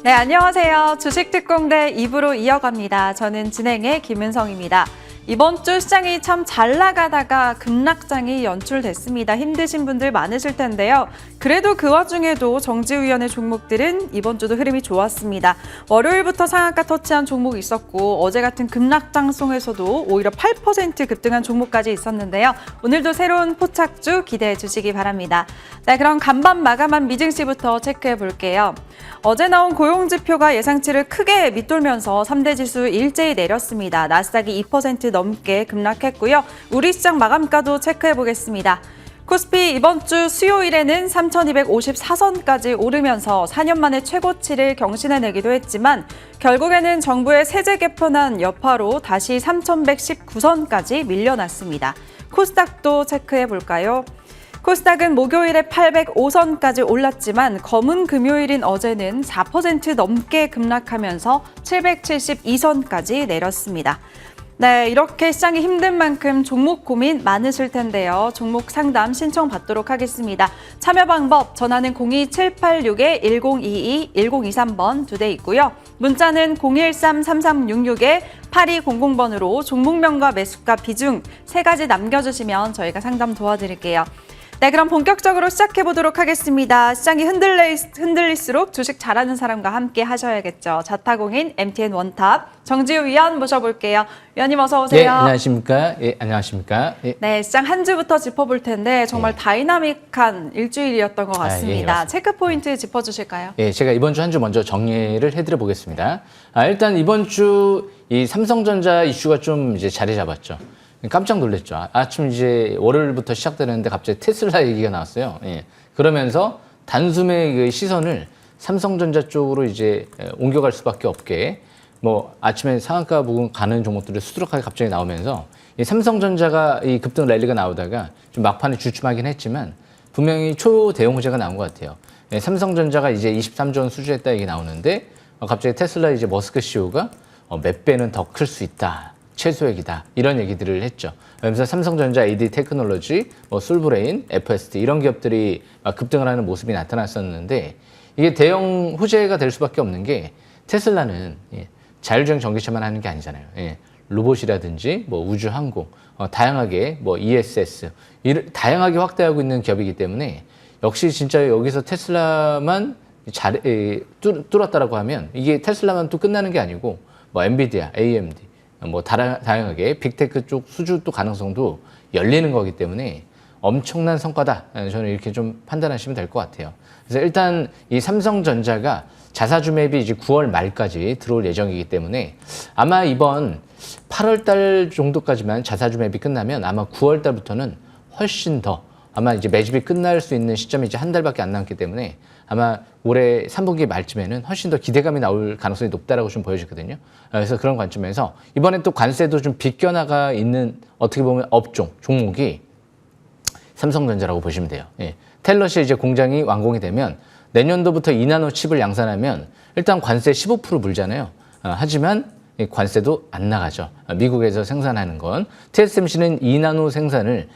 네, 안녕하세요. 주식특공대 2부로 이어갑니다. 저는 진행의 김은성입니다. 이번 주 시장이 참 잘 나가다가 급락장이 연출됐습니다. 힘드신 분들 많으실 텐데요. 그래도 그 와중에도 정지위원회 종목들은 이번 주도 흐름이 좋았습니다. 월요일부터 상한가 터치한 종목이 있었고 어제 같은 급락장송에서도 오히려 8% 급등한 종목까지 있었는데요. 오늘도 새로운 포착주 기대해 주시기 바랍니다. 네, 그럼 간밤 마감한 미증시부터 체크해 볼게요. 어제 나온 고용지표가 예상치를 크게 밑돌면서 3대 지수 일제히 내렸습니다. 나스닥이 2% 넘게 급락했고요. 우리 시장 마감가도 체크해 보겠습니다. 코스피 이번 주 수요일에는 3,254선까지 오르면서 4년 만에 최고치를 경신해내기도 했지만 결국에는 정부의 세제 개편안 여파로 다시 3,119선까지 밀려났습니다. 코스닥도 체크해 볼까요? 코스닥은 목요일에 805선까지 올랐지만 검은 금요일인 어제는 4% 넘게 급락하면서 772선까지 내렸습니다. 네, 이렇게 시장이 힘든 만큼 종목 고민 많으실 텐데요. 종목 상담 신청받도록 하겠습니다. 참여 방법 전화는 02786-1022, 1023번 두 대 있고요. 문자는 013-3366-8200번으로 종목명과 매수가 비중 세 가지 남겨주시면 저희가 상담 도와드릴게요. 네, 그럼 본격적으로 시작해보도록 하겠습니다. 시장이 흔들릴수록 주식 잘하는 사람과 함께 하셔야겠죠. 자타공인 MTN 원탑 정지우 위원 모셔볼게요. 위원님 어서 오세요. 네, 안녕하십니까. 예, 안녕하십니까. 예. 네, 시장 한 주부터 짚어볼 텐데 정말 다이나믹한 일주일이었던 것 같습니다. 예, 체크 포인트 짚어주실까요? 예, 제가 이번 주 한 주 먼저 정리를 해드려 보겠습니다. 일단 이번 주 이 삼성전자 이슈가 좀 이제 자리 잡았죠. 깜짝 놀랐죠. 아침 이제 월요일부터 시작되는데 갑자기 테슬라 얘기가 나왔어요. 예. 그러면서 단숨에 그 시선을 삼성전자 쪽으로 이제 옮겨갈 수밖에 없게 뭐 아침에 상한가 부근 가는 종목들이 수두룩하게 갑자기 나오면서 이 삼성전자가 이 급등 랠리가 나오다가 좀 막판에 주춤하긴 했지만 분명히 초대형 호재가 나온 것 같아요. 예. 삼성전자가 이제 23조 원 수주했다 얘기 나오는데 갑자기 테슬라 이제 머스크 CEO가 몇 배는 더 클 수 있다. 최소액이다. 이런 얘기들을 했죠. 그러면서 삼성전자, AD 테크놀로지, 뭐 솔브레인, FST 이런 기업들이 급등을 하는 모습이 나타났었는데 이게 대형 호재가 될 수밖에 없는 게 테슬라는 자율주행 전기차만 하는 게 아니잖아요. 로봇이라든지 뭐 우주항공, 다양하게 뭐 ESS 다양하게 확대하고 있는 기업이기 때문에 역시 진짜 여기서 테슬라만 뚫었다라고 하면 이게 테슬라만 또 끝나는 게 아니고 뭐 엔비디아, AMD 뭐 다양하게 빅테크 쪽 수주 또 가능성도 열리는 거기 때문에 엄청난 성과다. 저는 이렇게 좀 판단하시면 될 것 같아요. 그래서 일단 이 삼성전자가 자사주 매입이 이제 9월 말까지 들어올 예정이기 때문에 아마 이번 8월 달 정도까지만 자사주 매입이 끝나면 아마 9월 달부터는 훨씬 더 아마 이제 매집이 끝날 수 있는 시점이 이제 한 달밖에 안 남기 때문에 아마 올해 3분기 말쯤에는 훨씬 더 기대감이 나올 가능성이 높다라고 좀 보여지거든요. 그래서 그런 관점에서 이번에 또 관세도 좀 비껴나가 있는 어떻게 보면 업종, 종목이 삼성전자라고 보시면 돼요. 예. 텔럿이 이제 공장이 완공이 되면 내년도부터 2나노 칩을 양산하면 일단 관세 15% 물잖아요. 하지만 관세도 안 나가죠. 미국에서 생산하는 건. TSMC는 2나노 생산을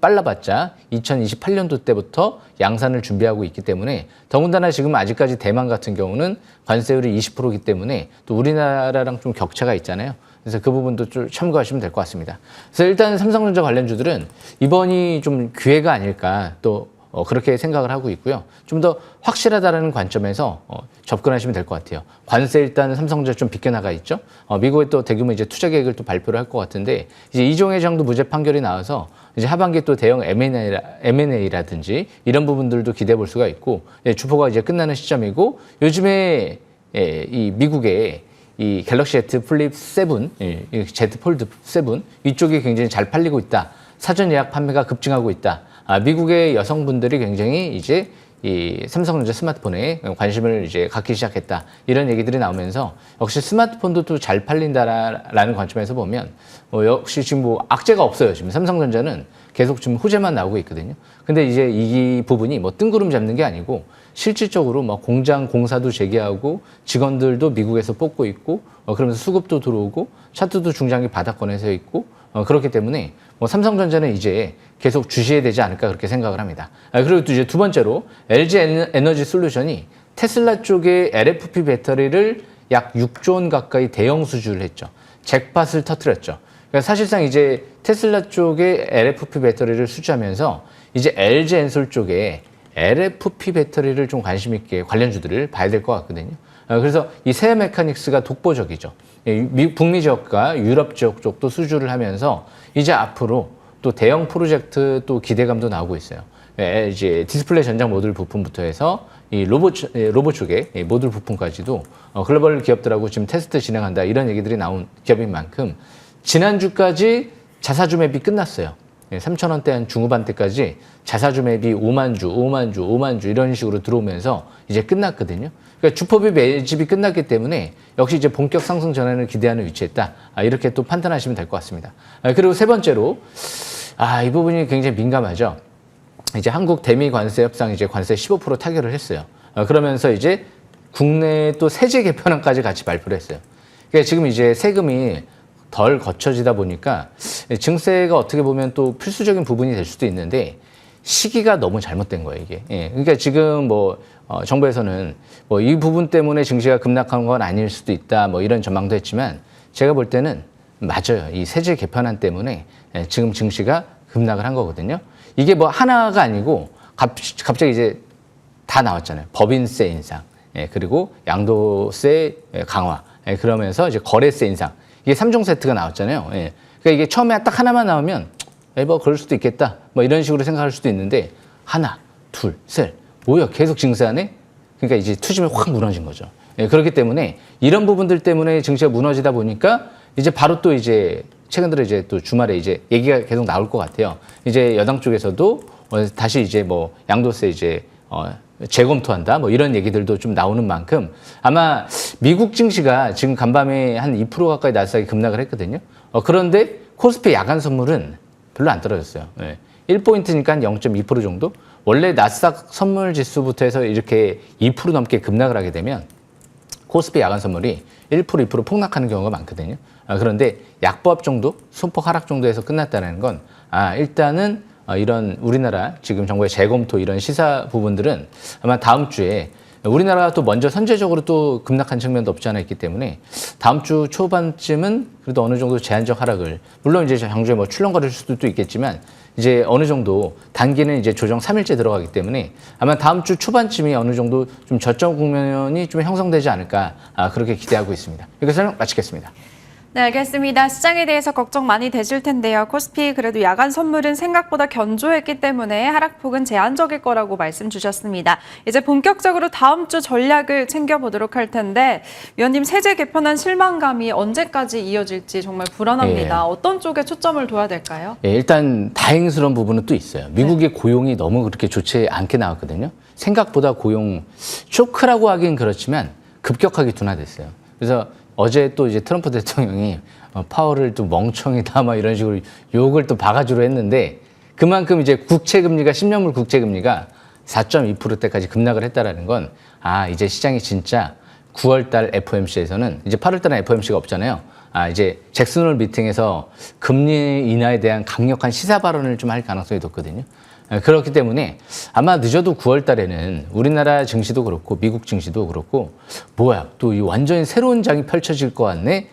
빨라봤자 2028년도 때부터 양산을 준비하고 있기 때문에 더군다나 지금 아직까지 대만 같은 경우는 관세율이 20%이기 때문에 또 우리나라랑 좀 격차가 있잖아요. 그래서 그 부분도 좀 참고하시면 될 것 같습니다. 그래서 일단 삼성전자 관련주들은 이번이 좀 기회가 아닐까 또 그렇게 생각을 하고 있고요. 좀 더 확실하다는 관점에서 접근하시면 될 것 같아요. 관세 일단 삼성전자 좀 비껴나가 있죠. 미국의 또 대규모 이제 투자 계획을 또 발표를 할 것 같은데 이제 이종의 장도 무죄 판결이 나와서 이제 하반기 또 대형 M&A라든지 이런 부분들도 기대해 볼 수가 있고 주포가 이제 끝나는 시점이고 요즘에 이 미국의 이 갤럭시 Z 플립 7, Z 폴드 7 이쪽이 굉장히 잘 팔리고 있다. 사전 예약 판매가 급증하고 있다. 미국의 여성분들이 굉장히 이제 이 삼성전자 스마트폰에 관심을 이제 갖기 시작했다. 이런 얘기들이 나오면서 역시 스마트폰도 또 잘 팔린다라는 관점에서 보면 역시 지금 뭐 악재가 없어요. 지금 삼성전자는 계속 지금 호재만 나오고 있거든요. 근데 이제 이 부분이 뭐 뜬구름 잡는 게 아니고 실질적으로 뭐 공장 공사도 재개하고 직원들도 미국에서 뽑고 있고 그러면서 수급도 들어오고 차트도 중장기 바닥권에 서 있고 그렇기 때문에 뭐 삼성전자는 이제 계속 주시해야 되지 않을까 그렇게 생각을 합니다. 그리고 또 이제 두 번째로 LG 에너지 솔루션이 테슬라 쪽에 LFP 배터리를 약 6조 원 가까이 대형 수주를 했죠. 잭팟을 터뜨렸죠. 그러니까 사실상 이제 테슬라 쪽에 LFP 배터리를 수주하면서 이제 LG 엔솔 쪽에 LFP 배터리를 좀 관심 있게 관련주들을 봐야 될 것 같거든요. 그래서 이 세아 메카닉스가 독보적이죠. 북미 지역과 유럽 지역 쪽도 수주를 하면서 이제 앞으로 또 대형 프로젝트 또 기대감도 나오고 있어요. 이제 디스플레이 전장 모듈 부품부터 해서 이 로봇 쪽에 모듈 부품까지도 글로벌 기업들하고 지금 테스트 진행한다 이런 얘기들이 나온 기업인 만큼 지난주까지 자사주 맵이 끝났어요. 3,000원대 한 중후반대까지 자사주 맵이 5만 주 이런 식으로 들어오면서 이제 끝났거든요. 그러니까 주포비 매집이 끝났기 때문에 역시 이제 본격 상승 전환을 기대하는 위치에 있다. 이렇게 또 판단하시면 될 것 같습니다. 그리고 세 번째로 이 부분이 굉장히 민감하죠. 이제 한국 대미 관세 협상 이제 관세 15% 타결을 했어요. 그러면서 이제 국내 또 세제 개편안까지 같이 발표를 했어요. 그러니까 지금 이제 세금이 덜 거쳐지다 보니까 증세가 어떻게 보면 또 필수적인 부분이 될 수도 있는데 시기가 너무 잘못된 거예요, 이게. 그러니까 지금 정부에서는 이 부분 때문에 증시가 급락한 건 아닐 수도 있다, 이런 전망도 했지만 제가 볼 때는 맞아요. 이 세제 개편안 때문에 지금 증시가 급락을 한 거거든요. 이게 하나가 아니고 갑자기 이제 다 나왔잖아요. 법인세 인상, 그리고 양도세 강화, 그러면서 이제 거래세 인상. 이게 3종 세트가 나왔잖아요. 그러니까 이게 처음에 딱 하나만 나오면 그럴 수도 있겠다. 이런 식으로 생각할 수도 있는데 하나, 둘, 셋, 뭐야 계속 증세하네? 그러니까 이제 투심이 확 무너진 거죠. 그렇기 때문에 이런 부분들 때문에 증시가 무너지다 보니까 이제 바로 또 이제 최근 들어 이제 또 주말에 이제 얘기가 계속 나올 것 같아요. 이제 여당 쪽에서도 다시 이제 양도세 이제 재검토한다 이런 얘기들도 좀 나오는 만큼 아마 미국 증시가 지금 간밤에 한 2% 가까이 나스닥이 급락을 했거든요. 그런데 코스피 야간 선물은 별로 안 떨어졌어요. 1포인트니까 한 0.2% 정도? 원래 나스닥 선물 지수부터 해서 이렇게 2% 넘게 급락을 하게 되면 코스피 야간 선물이 1%, 2% 폭락하는 경우가 많거든요. 그런데 약보합 정도, 소폭 하락 정도에서 끝났다는 건 일단은 이런 우리나라 지금 정부의 재검토 이런 시사 부분들은 아마 다음 주에 우리나라가 또 먼저 선제적으로 또 급락한 측면도 없지 않아 있기 때문에 다음 주 초반쯤은 그래도 어느 정도 제한적 하락을 물론 이제 장주에 출렁거릴 수도 있겠지만 이제 어느 정도 단기는 이제 조정 3일째 들어가기 때문에 아마 다음 주 초반쯤이 어느 정도 좀 저점 국면이 좀 형성되지 않을까 그렇게 기대하고 있습니다. 여기서 설명 마치겠습니다. 네, 알겠습니다. 시장에 대해서 걱정 많이 되실 텐데요. 코스피 그래도 야간 선물은 생각보다 견조했기 때문에 하락폭은 제한적일 거라고 말씀 주셨습니다. 이제 본격적으로 다음 주 전략을 챙겨보도록 할 텐데 위원님 세제 개편안 실망감이 언제까지 이어질지 정말 불안합니다. 어떤 쪽에 초점을 둬야 될까요? 일단 다행스러운 부분은 또 있어요. 미국의 고용이 너무 그렇게 좋지 않게 나왔거든요. 생각보다 고용 쇼크라고 하긴 그렇지만 급격하게 둔화됐어요. 그래서 어제 또 이제 트럼프 대통령이 파월을 또 멍청이다 이런 식으로 욕을 또 바가지로 했는데 그만큼 이제 국채금리가 10년물 국채금리가 4.2%대까지 급락을 했다라는 건 이제 시장이 진짜 9월달 FOMC에서는 이제 8월달은 FOMC가 없잖아요. 이제 잭슨 홀 미팅에서 금리 인하에 대한 강력한 시사 발언을 좀 할 가능성이 높거든요. 그렇기 때문에 아마 늦어도 9월 달에는 우리나라 증시도 그렇고 미국 증시도 그렇고 뭐야 또 이 완전히 새로운 장이 펼쳐질 것 같네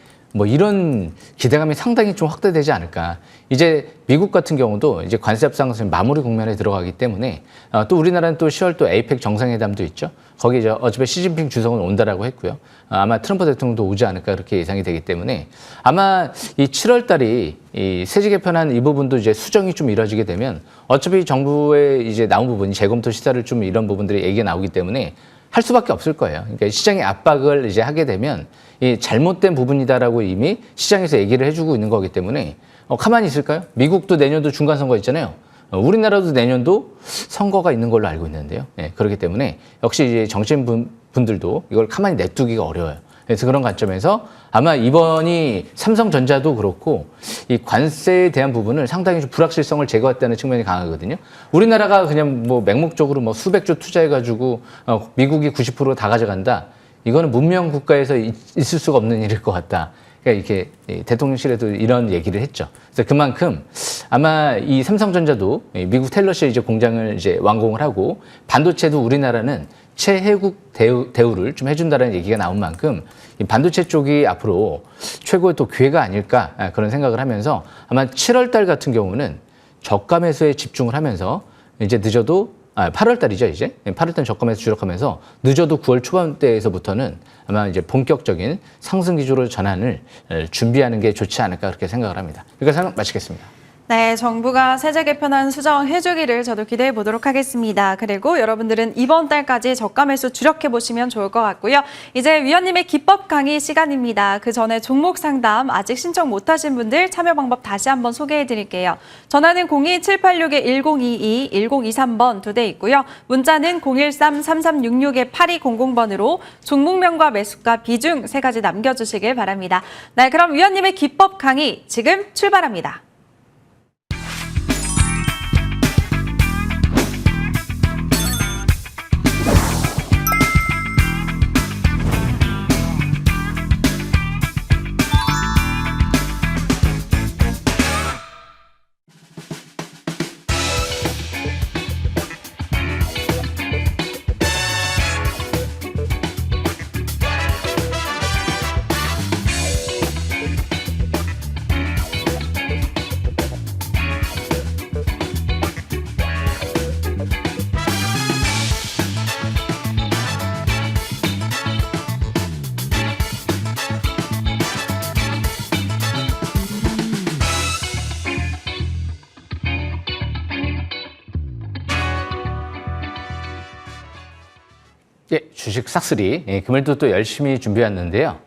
이런 기대감이 상당히 좀 확대되지 않을까. 이제 미국 같은 경우도 이제 관세 협상 마무리 국면에 들어가기 때문에 또 우리나라는 또 10월 또 에이펙 정상회담도 있죠. 거기 이제 어차피 시진핑 주석은 온다라고 했고요. 아마 트럼프 대통령도 오지 않을까 그렇게 예상이 되기 때문에 아마 이 7월 달이 이 세제 개편안 이 부분도 이제 수정이 좀 이루어지게 되면 어차피 정부에 이제 나온 부분이 재검토 시사를 좀 이런 부분들이 얘기가 나오기 때문에 할 수밖에 없을 거예요. 그러니까 시장의 압박을 이제 하게 되면 이 잘못된 부분이다라고 이미 시장에서 얘기를 해주고 있는 거기 때문에 가만히 있을까요? 미국도 내년도 중간 선거 있잖아요. 우리나라도 내년도 선거가 있는 걸로 알고 있는데요. 그렇기 때문에 역시 이제 정치인 분들도 이걸 가만히 냅두기가 어려워요. 그래서 그런 관점에서 아마 이번이 삼성전자도 그렇고 이 관세에 대한 부분을 상당히 좀 불확실성을 제거했다는 측면이 강하거든요. 우리나라가 그냥 맹목적으로 수백조 투자해가지고 미국이 90% 다 가져간다. 이거는 문명 국가에서 있을 수가 없는 일일 것 같다. 그러니까 이렇게 대통령실에도 이런 얘기를 했죠. 그래서 그만큼 아마 이 삼성전자도 미국 텔러시에 이제 공장을 이제 완공을 하고 반도체도 우리나라는 최혜국 대우를 좀 해준다는 얘기가 나온 만큼 이 반도체 쪽이 앞으로 최고의 또 기회가 아닐까 그런 생각을 하면서 아마 7월 달 같은 경우는 저가 매수에 집중을 하면서 이제 늦어도 8월 달이죠, 이제. 8월 달 저가 매수 주력하면서 늦어도 9월 초반대에서부터는 아마 이제 본격적인 상승 기조로 전환을 준비하는 게 좋지 않을까 그렇게 생각을 합니다. 여기까지 설명 마치겠습니다. 네, 정부가 세제 개편안 수정해주기를 저도 기대해 보도록 하겠습니다. 그리고 여러분들은 이번 달까지 저가 매수 주력해 보시면 좋을 것 같고요. 이제 위원님의 기법 강의 시간입니다. 그 전에 종목 상담 아직 신청 못하신 분들 참여 방법 다시 한번 소개해 드릴게요. 전화는 02786-1022, 1023번 두 대 있고요. 문자는 013-3366-8200번으로 종목명과 매수가 비중 세 가지 남겨주시길 바랍니다. 네, 그럼 위원님의 기법 강의 지금 출발합니다. 예, 주식 싹쓸이. 예, 금일도 또 열심히 준비했는데요.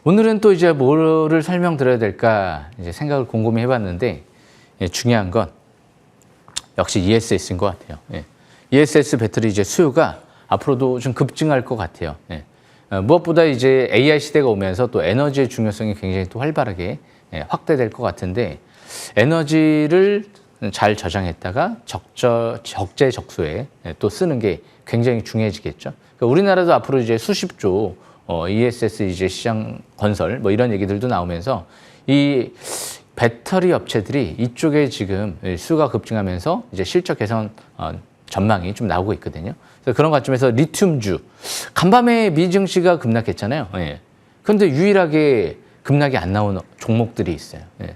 오늘은 또 이제 뭐를 설명드려야 될까 이제 생각을 곰곰이 해봤는데 예, 중요한 건 역시 ESS인 것 같아요. 예. ESS 배터리 이제 수요가 앞으로도 좀 급증할 것 같아요. 예. 무엇보다 이제 AI 시대가 오면서 또 에너지의 중요성이 굉장히 또 활발하게 확대될 것 같은데 에너지를 잘 저장했다가 적재적소에 또 쓰는 게 굉장히 중요해지겠죠. 그러니까 우리나라도 앞으로 이제 수십조 ESS 이제 시장 건설 뭐 이런 얘기들도 나오면서 이 배터리 업체들이 이쪽에 지금 수요가 급증하면서 이제 실적 개선 전망이 좀 나오고 있거든요. 그래서 그런 관점에서 리튬주 간밤에 미증시가 급락했잖아요. 예. 그런데 유일하게 급락이 안 나온 종목들이 있어요. 예.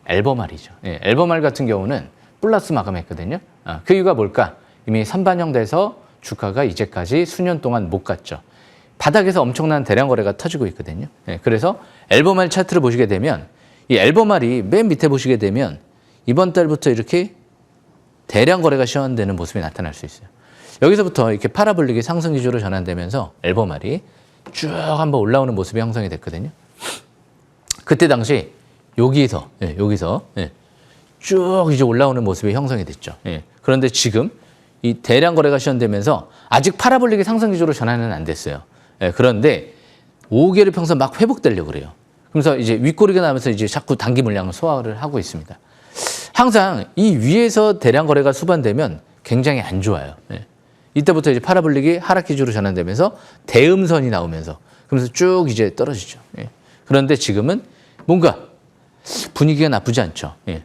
앨범알이죠. 예. 앨범알 같은 경우는 플러스 마감했거든요. 그 이유가 뭘까? 이미 선반영돼서 주가가 이제까지 수년 동안 못 갔죠. 바닥에서 엄청난 대량 거래가 터지고 있거든요. 예. 그래서 앨범알 차트를 보시게 되면 이 앨범알이 맨 밑에 보시게 되면 이번 달부터 이렇게 대량 거래가 시현되는 모습이 나타날 수 있어요. 여기서부터 이렇게 파라볼릭이 상승 기조로 전환되면서 앨범알이 쭉 한번 올라오는 모습이 형성이 됐거든요. 그때 당시 여기서 쭉 이제 올라오는 모습이 형성이 됐죠. 예. 그런데 지금 이 대량 거래가 시현되면서 아직 파라볼릭이 상승 기조로 전환은 안 됐어요. 예. 그런데 5개월 평선 막 회복되려고 그래요. 그래서 이제 윗꼬리가 나면서 이제 자꾸 단기 물량을 소화를 하고 있습니다. 항상 이 위에서 대량 거래가 수반되면 굉장히 안 좋아요. 예. 이때부터 이제 파라볼릭이 하락 기조로 전환되면서 대음선이 나오면서 그러면서 쭉 이제 떨어지죠. 예. 그런데 지금은 뭔가 분위기가 나쁘지 않죠. 예.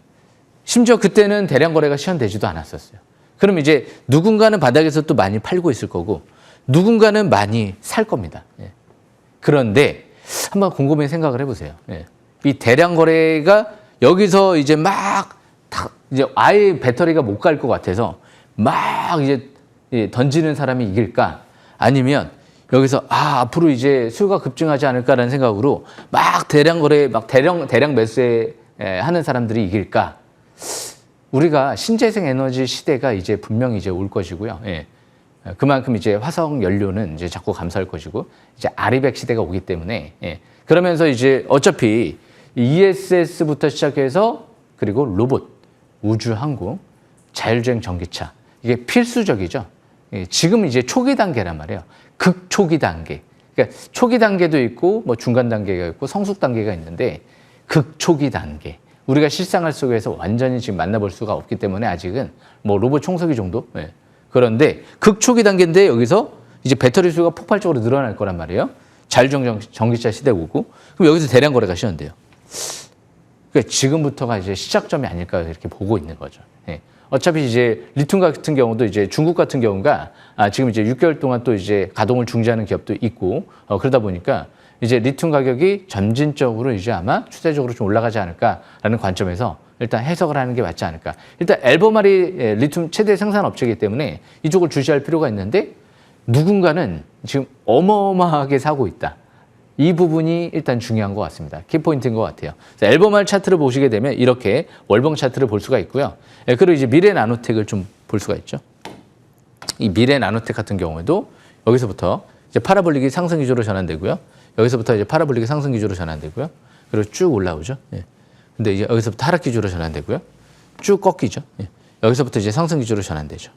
심지어 그때는 대량 거래가 시현되지도 않았었어요. 그럼 이제 누군가는 바닥에서 또 많이 팔고 있을 거고 누군가는 많이 살 겁니다. 예. 그런데 한번 곰곰이 생각을 해보세요. 예. 이 대량 거래가 여기서 이제 막 이제 아예 배터리가 못 갈 것 같아서 막 이제 던지는 사람이 이길까? 아니면 여기서 앞으로 이제 수요가 급증하지 않을까라는 생각으로 막 대량 거래, 막 대량 매수에 하는 사람들이 이길까? 우리가 신재생 에너지 시대가 이제 분명히 이제 올 것이고요. 예. 그만큼 이제 화석 연료는 이제 자꾸 감소할 것이고 이제 아리백 시대가 오기 때문에 예. 그러면서 이제 어차피 ESS부터 시작해서 그리고 로봇, 우주항공, 자율주행 전기차 이게 필수적이죠. 예. 지금 이제 초기 단계란 말이에요. 극초기 단계. 그러니까 초기 단계도 있고 뭐 중간 단계가 있고 성숙 단계가 있는데 극초기 단계. 우리가 실생활 속에서 완전히 지금 만나볼 수가 없기 때문에 아직은 뭐 로봇 청소기 정도. 예. 그런데 극초기 단계인데 여기서 이제 배터리 수요가 폭발적으로 늘어날 거란 말이에요. 자율주행 전기차 시대가 오고 그럼 여기서 대량 거래가 시현돼요. 그러니까 지금부터가 이제 시작점이 아닐까 이렇게 보고 있는 거죠. 예. 어차피 이제 리튬 같은 경우도 이제 중국 같은 경우가 지금 이제 6개월 동안 또 이제 가동을 중지하는 기업도 있고 그러다 보니까 이제 리튬 가격이 점진적으로 이제 아마 추세적으로 좀 올라가지 않을까라는 관점에서 일단 해석을 하는 게 맞지 않을까. 일단 앨범알이 리튬 최대 생산 업체이기 때문에 이쪽을 주시할 필요가 있는데 누군가는 지금 어마어마하게 사고 있다. 이 부분이 일단 중요한 것 같습니다. 키포인트인 것 같아요. 앨범알 차트를 보시게 되면 이렇게 월봉 차트를 볼 수가 있고요. 그리고 이제 미래 나노텍을 좀 볼 수가 있죠. 이 미래 나노텍 같은 경우에도 여기서부터 이제 파라볼릭이 상승 기조로 전환되고요. 여기서부터 이제 파라볼릭이 상승 기조로 전환되고요. 그리고 쭉 올라오죠. 근데 이제 여기서부터 하락 기조로 전환되고요. 쭉 꺾이죠. 여기서부터 이제 상승 기조로 전환되죠.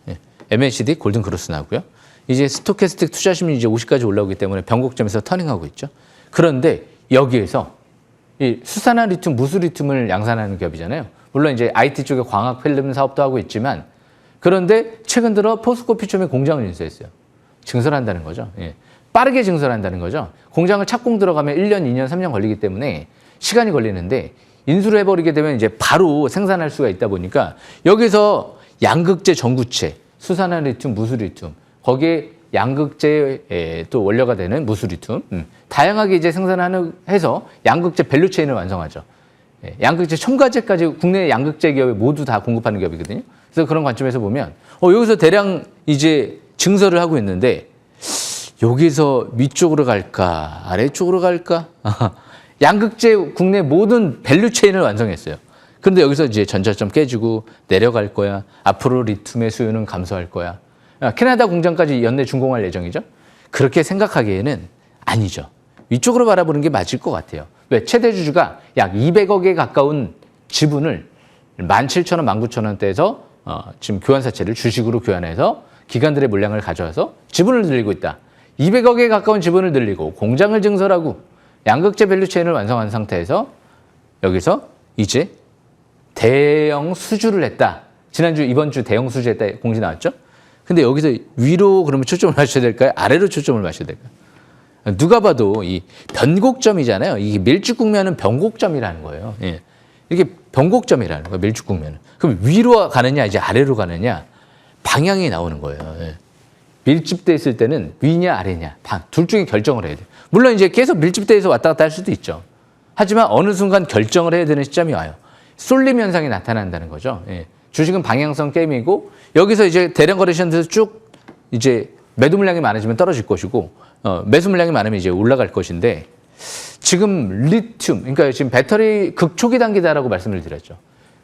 MACD 골든 크로스 나오고요. 이제 스토캐스틱 투자심리 이제 50까지 올라오기 때문에 변곡점에서 터닝하고 있죠. 그런데 여기에서 이 수산화 리튬, 무수 리튬을 양산하는 기업이잖아요. 물론 이제 IT 쪽에 광학 필름 사업도 하고 있지만 그런데 최근 들어 포스코 피첨에 공장을 인수했어요. 증설한다는 거죠. 빠르게 증설한다는 거죠. 공장을 착공 들어가면 1년, 2년, 3년 걸리기 때문에 시간이 걸리는데 인수를 해버리게 되면 이제 바로 생산할 수가 있다 보니까 여기서 양극재 전구체, 수산화 리튬, 무수 리튬 거기에 양극재 또 원료가 되는 무수 리튬 다양하게 이제 생산하는 해서 양극재 밸류체인을 완성하죠. 양극재 첨가제까지 국내 양극재 기업에 모두 다 공급하는 기업이거든요. 그래서 그런 관점에서 보면 여기서 대량 이제 증설을 하고 있는데 여기서 위쪽으로 갈까 아래쪽으로 갈까 양극재 국내 모든 밸류체인을 완성했어요. 그런데 여기서 이제 전자점 깨지고 내려갈 거야. 앞으로 리튬의 수요는 감소할 거야. 캐나다 공장까지 연내 준공할 예정이죠. 그렇게 생각하기에는 아니죠. 위쪽으로 바라보는 게 맞을 것 같아요. 왜? 최대 주주가 약 200억에 가까운 지분을 17,000원, 19,000원대에서 지금 교환사채를 주식으로 교환해서 기관들의 물량을 가져와서 지분을 늘리고 있다. 200억에 가까운 지분을 늘리고 공장을 증설하고 양극재 밸류체인을 완성한 상태에서 여기서 이제 대형 수주를 했다. 지난주, 이번 주 대형 수주했다 공지 나왔죠? 근데 여기서 위로 그러면 초점을 맞춰야 될까요? 아래로 초점을 맞춰야 될까요? 누가 봐도 이 변곡점이잖아요. 이게 밀집국면은 변곡점이라는 거예요. 이게 변곡점이라는 거예요. 밀집국면은. 그럼 위로 가느냐, 이제 아래로 가느냐 방향이 나오는 거예요. 밀집돼 있을 때는 위냐 아래냐 둘 중에 결정을 해야 돼요. 물론 이제 계속 밀집돼서 왔다 갔다 할 수도 있죠. 하지만 어느 순간 결정을 해야 되는 시점이 와요. 쏠림 현상이 나타난다는 거죠. 주식은 방향성 게임이고 여기서 이제 대량 거래 시장에서 쭉 이제 매도 물량이 많아지면 떨어질 것이고 매수 물량이 많으면 이제 올라갈 것인데 지금 리튬 그러니까 지금 배터리 극초기 단계다라고 말씀을 드렸죠.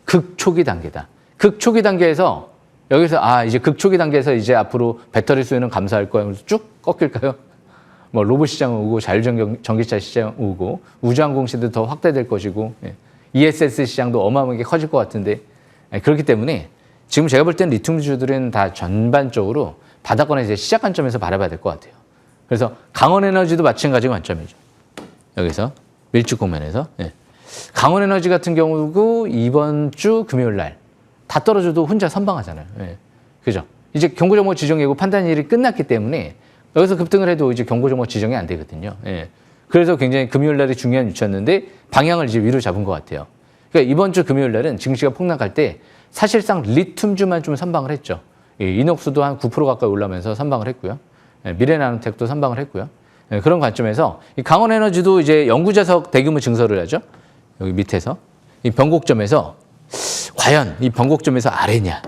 극초기 단계다. 극초기 단계에서 여기서 이제 극초기 단계에서 이제 앞으로 배터리 수요는 감소할 거야. 그래서 쭉 꺾일까요? 뭐 로봇 시장 오고 자율전기차 시장 오고 우주항공 시대도 더 확대될 것이고 ESS 시장도 어마어마하게 커질 것 같은데 그렇기 때문에 지금 제가 볼 때는 리튬주들은 다 전반적으로 바닥권에 이제 시작 관점에서 바라봐야 될 것 같아요. 그래서 강원에너지도 마찬가지 관점이죠. 여기서 밀집 국면에서 강원에너지 같은 경우도 이번 주 금요일 날 다 떨어져도 혼자 선방하잖아요. 그죠? 이제 경고정보 지정 예고 판단일이 끝났기 때문에 여기서 급등을 해도 이제 경고정보 지정이 안 되거든요. 그래서 굉장히 금요일 날이 중요한 위치였는데 방향을 이제 위로 잡은 것 같아요. 그러니까 이번 주 금요일 날은 증시가 폭락할 때 사실상 리튬주만 좀 선방을 했죠. 이녹스도 한 9% 가까이 올라오면서 선방을 했고요. 미래나노텍도 선방을 했고요. 그런 관점에서 이 강원에너지도 이제 연구자석 대규모 증설을 하죠. 여기 밑에서 이 변곡점에서 과연 이 변곡점에서 아래냐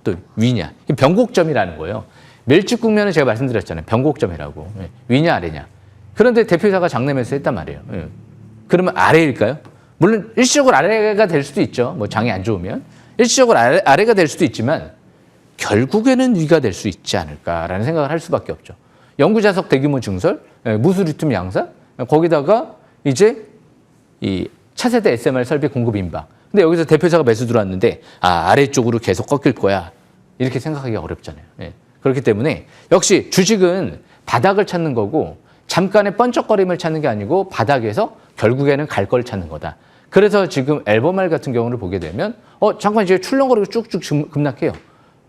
또 위냐 이 변곡점이라는 거예요. 밀집 국면은 제가 말씀드렸잖아요. 변곡점이라고 위냐 아래냐. 그런데 대표이사가 장내 매수했단 말이에요. 그러면 아래일까요? 물론 일시적으로 아래가 될 수도 있죠. 뭐 장이 안 좋으면 일시적으로 아래가 될 수도 있지만 결국에는 위가 될 수 있지 않을까라는 생각을 할 수밖에 없죠. 연구자석 대규모 증설, 무수 리튬 양산, 거기다가 이제 이 차세대 SMR 설비 공급 임박. 근데 여기서 대표사가 매수 들어왔는데 아래쪽으로 계속 꺾일 거야. 이렇게 생각하기가 어렵잖아요. 그렇기 때문에 역시 주식은 바닥을 찾는 거고 잠깐의 번쩍거림을 찾는 게 아니고 바닥에서 결국에는 갈 걸 찾는 거다. 그래서 지금 앨범알 같은 경우를 보게 되면 잠깐 이제 출렁거리고 쭉쭉 급락해요.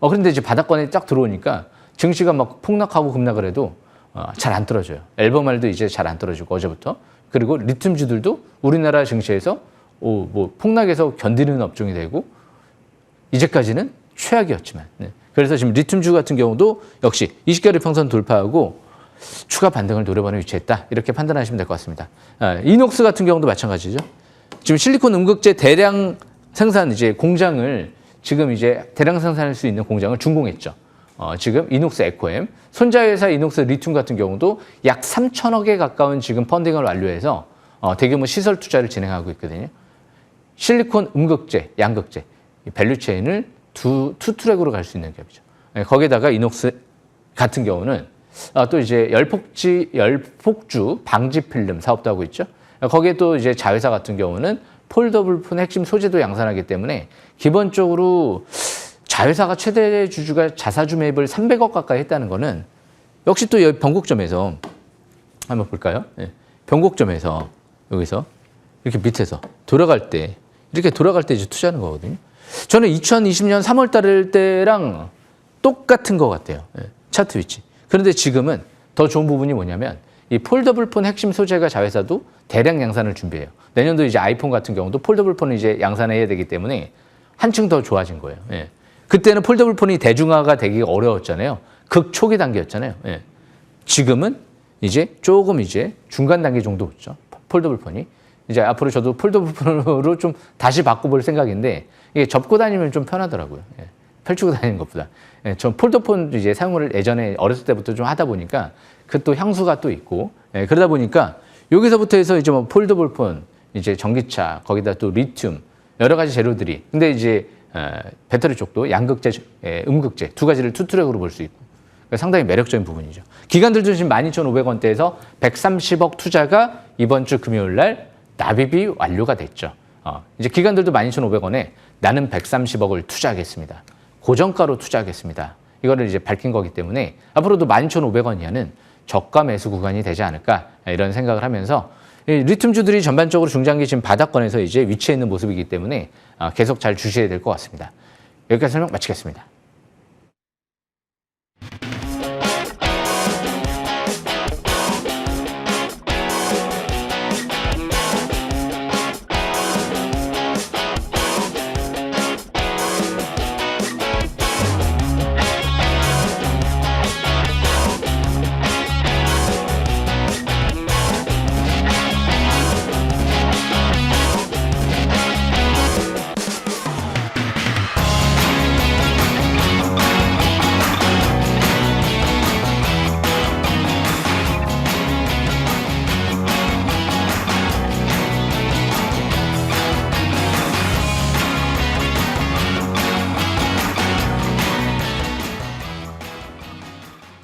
그런데 이제 바닥권에 딱 들어오니까 증시가 막 폭락하고 급락을 해도 잘 안 떨어져요. 앨범알도 이제 잘 안 떨어지고 어제부터. 그리고 리튬주들도 우리나라 증시에서 뭐 폭락해서 견디는 업종이 되고 이제까지는 최악이었지만. 네. 그래서 지금 리튬주 같은 경우도 역시 20개월 이평선 돌파하고 추가 반등을 노려보는 위치에 있다. 이렇게 판단하시면 될 것 같습니다. 이녹스 같은 경우도 마찬가지죠. 지금 실리콘 음극재 대량 생산 이제 공장을 지금 이제 대량 생산할 수 있는 공장을 준공했죠. 지금 이녹스 에코엠, 손자회사 이녹스 리튬 같은 경우도 약 3천억에 가까운 지금 펀딩을 완료해서 대규모 시설 투자를 진행하고 있거든요. 실리콘 음극재, 양극재, 이 밸류체인을 투 트랙으로 갈 수 있는 기업이죠. 거기에다가 이녹스 같은 경우는 또 이제 열폭주 방지 필름 사업도 하고 있죠. 거기에 또 이제 자회사 같은 경우는 폴더블 폰 핵심 소재도 양산하기 때문에 기본적으로 자회사가 최대 주주가 자사주 매입을 300억 가까이 했다는 거는 역시 또 여기 변곡점에서 한번 볼까요? 네. 변곡점에서 여기서 이렇게 밑에서 돌아갈 때 이렇게 돌아갈 때 이제 투자하는 거거든요. 저는 2020년 3월 달 때랑 똑같은 것 같아요. 네. 차트 위치. 그런데 지금은 더 좋은 부분이 뭐냐면 이 폴더블 폰 핵심 소재가 자회사도 대량 양산을 준비해요. 내년도 이제 아이폰 같은 경우도 폴더블 폰을 이제 양산해야 되기 때문에 한층 더 좋아진 거예요. 예. 그때는 폴더블 폰이 대중화가 되기가 어려웠잖아요. 극 초기 단계였잖아요. 예. 지금은 이제 조금 이제 중간 단계 정도 있죠. 폴더블 폰이. 이제 앞으로 저도 폴더블 폰으로 좀 다시 바꿔볼 생각인데 이게 접고 다니면 좀 편하더라고요. 예. 펼치고 다니는 것보다. 예. 전 폴더폰 이제 사용을 예전에 어렸을 때부터 좀 하다 보니까 그 또 향수가 또 있고 예. 그러다 보니까 여기서부터 해서 이제 뭐 폴더블 폰, 이제 전기차, 거기다 또 리튬 여러 가지 재료들이. 근데 이제 배터리 쪽도 양극재, 음극재 두 가지를 투트랙으로 볼 수 있고 그러니까 상당히 매력적인 부분이죠. 기관들도 지금 12,500원대에서 130억 투자가 이번 주 금요일 날 납입이 완료가 됐죠. 이제 기관들도 12,500원에 나는 130억을 투자하겠습니다. 고정가로 투자하겠습니다. 이거를 이제 밝힌 거기 때문에 앞으로도 12,500원 이하는 저가 매수 구간이 되지 않을까 이런 생각을 하면서 리튬주들이 전반적으로 중장기 지금 바닥권에서 이제 위치해 있는 모습이기 때문에 계속 잘 주셔야 될 것 같습니다. 여기까지 설명 마치겠습니다.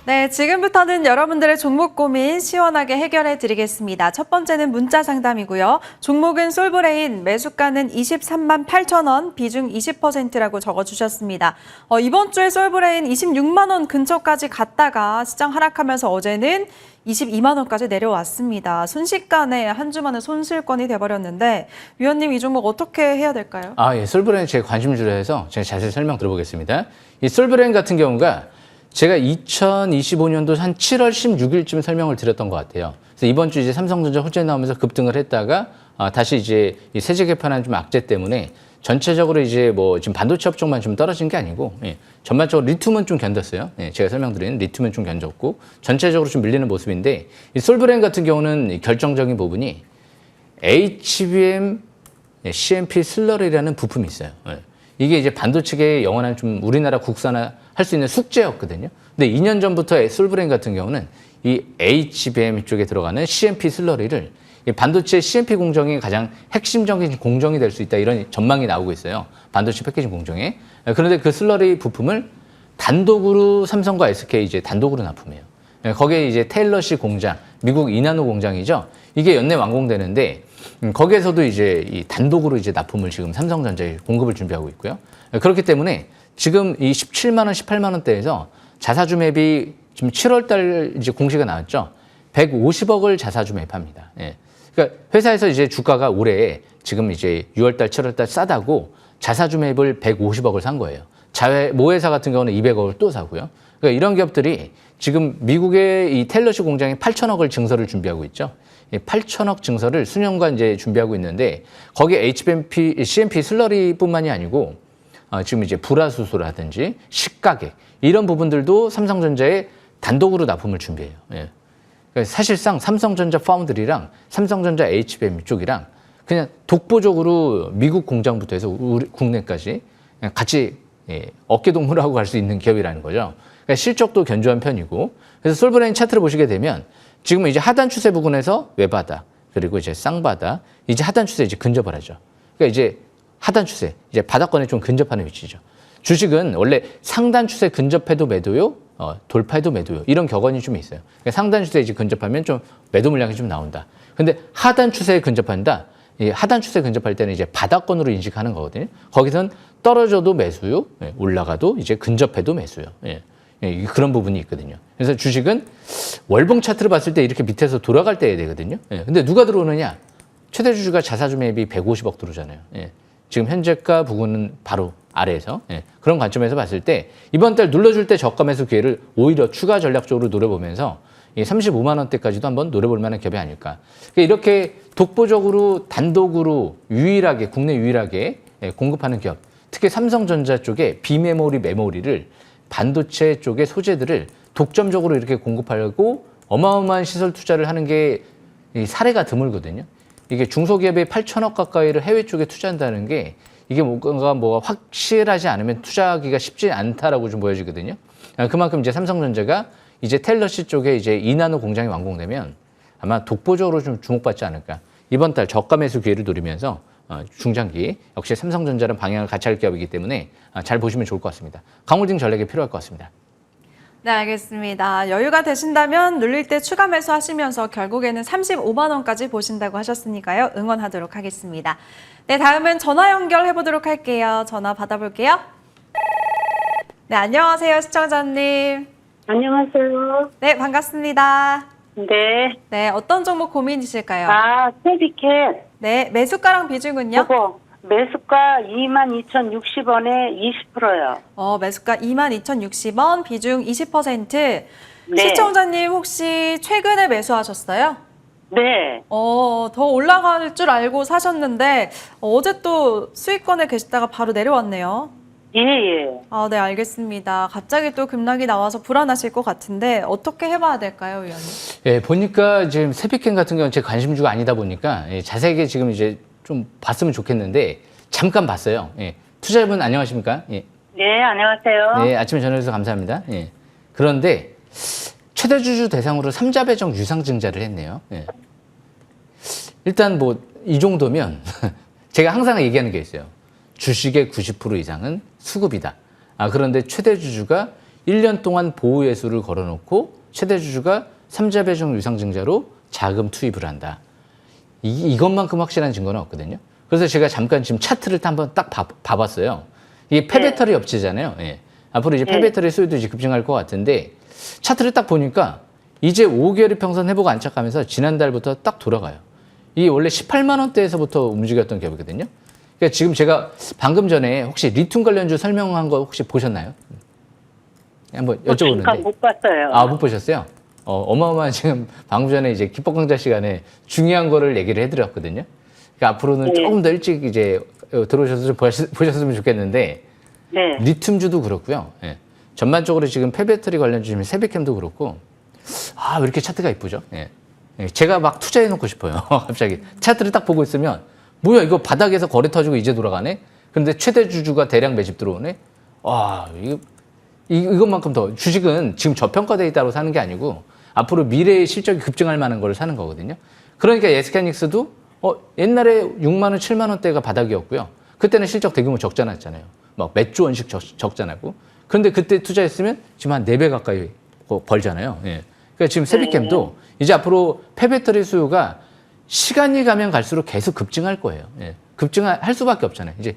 네, 지금부터는 여러분들의 종목 고민 시원하게 해결해 드리겠습니다. 첫 번째는 문자 상담이고요. 종목은 솔브레인, 매수가는 23만 8천 원, 비중 20%라고 적어주셨습니다. 이번 주에 솔브레인 26만 원 근처까지 갔다가 시장 하락하면서 어제는 22만 원까지 내려왔습니다. 순식간에 한 주 만에 손실권이 돼버렸는데 위원님 이 종목 어떻게 해야 될까요? 예, 솔브레인 제 관심주로 해서 제가 자세히 설명 드려보겠습니다. 이 솔브레인 같은 경우가 제가 2025년도 한 7월 16일쯤 설명을 드렸던 것 같아요. 그래서 이번 주 이제 삼성전자 호재 나오면서 급등을 했다가 다시 이제 이 세제 개편한 좀 악재 때문에 전체적으로 이제 뭐 지금 반도체 업종만 좀 떨어진 게 아니고 전반적으로 리튬은 좀 견뎠어요. 제가 설명드린 리튬은 좀 견뎠고 전체적으로 좀 밀리는 모습인데 이 솔브레인 같은 경우는 결정적인 부분이 HBM CMP 슬러리라는 부품이 있어요. 이게 이제 반도체계의 영원한 좀 우리나라 국산화 할 수 있는 숙제였거든요. 근데 2년 전부터 솔브레인 같은 경우는 이 HBM 쪽에 들어가는 CMP 슬러리를 이 반도체 CMP 공정이 가장 핵심적인 공정이 될 수 있다 이런 전망이 나오고 있어요. 반도체 패키징 공정에. 그런데 그 슬러리 부품을 단독으로 삼성과 SK 이제 단독으로 납품해요. 거기에 이제 테일러시 공장, 미국 이나노 공장이죠. 이게 연내 완공되는데 거기에서도 이제 이 단독으로 이제 납품을 지금 삼성전자에 공급을 준비하고 있고요. 그렇기 때문에 지금 이 17만 원, 18만 원대에서 자사주 매입이 지금 7월 달 이제 공시가 나왔죠. 150억을 자사주 매입합니다. 그러니까 회사에서 이제 주가가 올해 지금 이제 6월 달, 7월 달 싸다고 자사주 매입을 150억을 산 거예요. 모회사 같은 경우는 200억을 또 사고요. 그러니까 이런 기업들이 지금 미국의 이 텔러시 공장에 8천억을 증설을 준비하고 있죠. 8천억 증설을 수년간 이제 준비하고 있는데 거기에 HBM, CMP 슬러리뿐만이 아니고 지금 이제 불화수소라든지 시가격 이런 부분들도 삼성전자에 단독으로 납품을 준비해요. 예. 그러니까 사실상 삼성전자 파운드리랑 삼성전자 HBM 쪽이랑 그냥 독보적으로 미국 공장부터 해서 우리 국내까지 그냥 같이 어깨동무하고 갈 수 있는 기업이라는 거죠. 그러니까 실적도 견조한 편이고 그래서 솔브라인 차트를 보시게 되면 지금은 이제 하단 추세 부근에서 외바닥 그리고 이제 쌍바닥 이제 하단 추세 이제 근접을 하죠. 그러니까 이제 하단 추세 이제 바닥권에 좀 근접하는 위치죠. 주식은 원래 상단 추세 근접해도 매도요, 돌파해도 매도요 이런 격언이 좀 있어요. 그러니까 상단 추세에 이제 근접하면 좀 매도 물량이 좀 나온다. 근데 하단 추세에 근접한다. 이 하단 추세 근접할 때는 이제 바닥권으로 인식하는 거거든요. 거기선 떨어져도 매수요, 올라가도 이제 근접해도 매수요. 그런 부분이 있거든요. 그래서 주식은 월봉 차트를 봤을 때 이렇게 밑에서 돌아갈 때 해야 되거든요. 근데 누가 들어오느냐? 최대 주주가 자사주 매입이 150억 들어오잖아요. 지금 현재가 부근은 바로 아래에서 그런 관점에서 봤을 때 이번 달 눌러줄 때 저가 매수 기회를 오히려 추가 전략적으로 노려보면서 35만 원대까지도 한번 노려볼 만한 기업이 아닐까. 그러니까 이렇게 독보적으로 단독으로 유일하게 국내 유일하게 공급하는 기업, 특히 삼성전자 쪽에 비메모리 메모리를 반도체 쪽의 소재들을 독점적으로 이렇게 공급하려고 어마어마한 시설 투자를 하는 게 사례가 드물거든요. 이게 중소기업의 8천억 가까이를 해외 쪽에 투자한다는 게 이게 뭔가 확실하지 않으면 투자하기가 쉽지 않다라고 좀 보여지거든요. 그만큼 이제 삼성전자가 이제 텔러시 쪽에 이제 이나노 공장이 완공되면 아마 독보적으로 좀 주목받지 않을까. 이번 달 저가 매수 기회를 노리면서 중장기 역시 삼성전자는 방향을 같이 할 기업이기 때문에 잘 보시면 좋을 것 같습니다. 강홀딩 전략이 필요할 것 같습니다. 네, 알겠습니다. 여유가 되신다면 눌릴 때 추가 매수하시면서 결국에는 35만 원까지 보신다고 하셨으니까요. 응원하도록 하겠습니다. 네, 다음은 전화 연결해 보도록 할게요. 전화 받아볼게요. 네, 안녕하세요, 시청자님. 안녕하세요. 네, 반갑습니다. 네. 네, 어떤 종목 고민이실까요? 세비캣. 네, 매수가랑 비중은요? 그거 매수가 22,060원에 20%요. 매수가 22,060원, 비중 20%. 네. 시청자님 혹시 최근에 매수하셨어요? 네. 더 올라갈 줄 알고 사셨는데 어제 또 수익권에 계시다가 바로 내려왔네요. 예, 예. 네, 알겠습니다. 갑자기 또 급락이 나와서 불안하실 것 같은데 어떻게 해봐야 될까요, 위원님? 예, 보니까 지금 세비캔 같은 경우는 제 관심주가 아니다 보니까 자세하게 지금 이제 좀 봤으면 좋겠는데 잠깐 봤어요. 투자자분 안녕하십니까? 네, 안녕하세요. 네, 아침에 전화주셔서 감사합니다. 그런데 최대 주주 대상으로 3자 배정 유상증자를 했네요. 일단 뭐 이 정도면 제가 항상 얘기하는 게 있어요. 주식의 90% 이상은 수급이다. 그런데 최대 주주가 1년 동안 보호 예수를 걸어놓고 최대 주주가 3자 배정 유상증자로 자금 투입을 한다. 이것만큼 확실한 증거는 없거든요. 그래서 제가 잠깐 지금 차트를 한번 딱 봐봤어요. 이게 폐배터리 업체잖아요. 앞으로 이제 폐배터리 수요도 이제 급증할 것 같은데 차트를 딱 보니까 이제 5개월의 평선 회복 안착하면서 지난달부터 딱 돌아가요. 이게 원래 18만 원대에서부터 움직였던 기업이거든요. 그러니까 지금 제가 방금 전에 혹시 리튬 관련주 설명한 거 혹시 보셨나요? 한번 여쭤보는데. 잠깐 못 봤어요. 못 보셨어요? 어마어마한 지금 방금 전에 이제 기법 강좌 시간에 중요한 거를 얘기를 해드렸거든요. 그러니까 앞으로는 조금 더 일찍 이제 들어오셔서 좀 보셨으면 좋겠는데. 네. 리튬주도 그렇고요. 전반적으로 지금 폐배터리 관련주 중에 세비캠도 그렇고. 왜 이렇게 차트가 이쁘죠? 제가 막 투자해놓고 싶어요. 갑자기 차트를 딱 보고 있으면 뭐야 이거 바닥에서 거래 터지고 이제 돌아가네? 근데 최대 주주가 대량 매집 들어오네? 이것만큼 더 주식은 지금 저평가돼 있다고 사는 게 아니고 앞으로 미래의 실적이 급증할 만한 걸 사는 거거든요. 그러니까 예스캐닉스도 옛날에 6만 원, 7만 원대가 바닥이었고요. 그때는 실적 대규모 적자 났잖아요. 막 몇 조 원씩 적자 나고. 그런데 그때 투자했으면 지금 한 4배 가까이 벌잖아요. 그러니까 지금 세비캠도 이제 앞으로 폐배터리 수요가 시간이 가면 갈수록 계속 급증할 거예요. 급증할 수밖에 없잖아요. 이제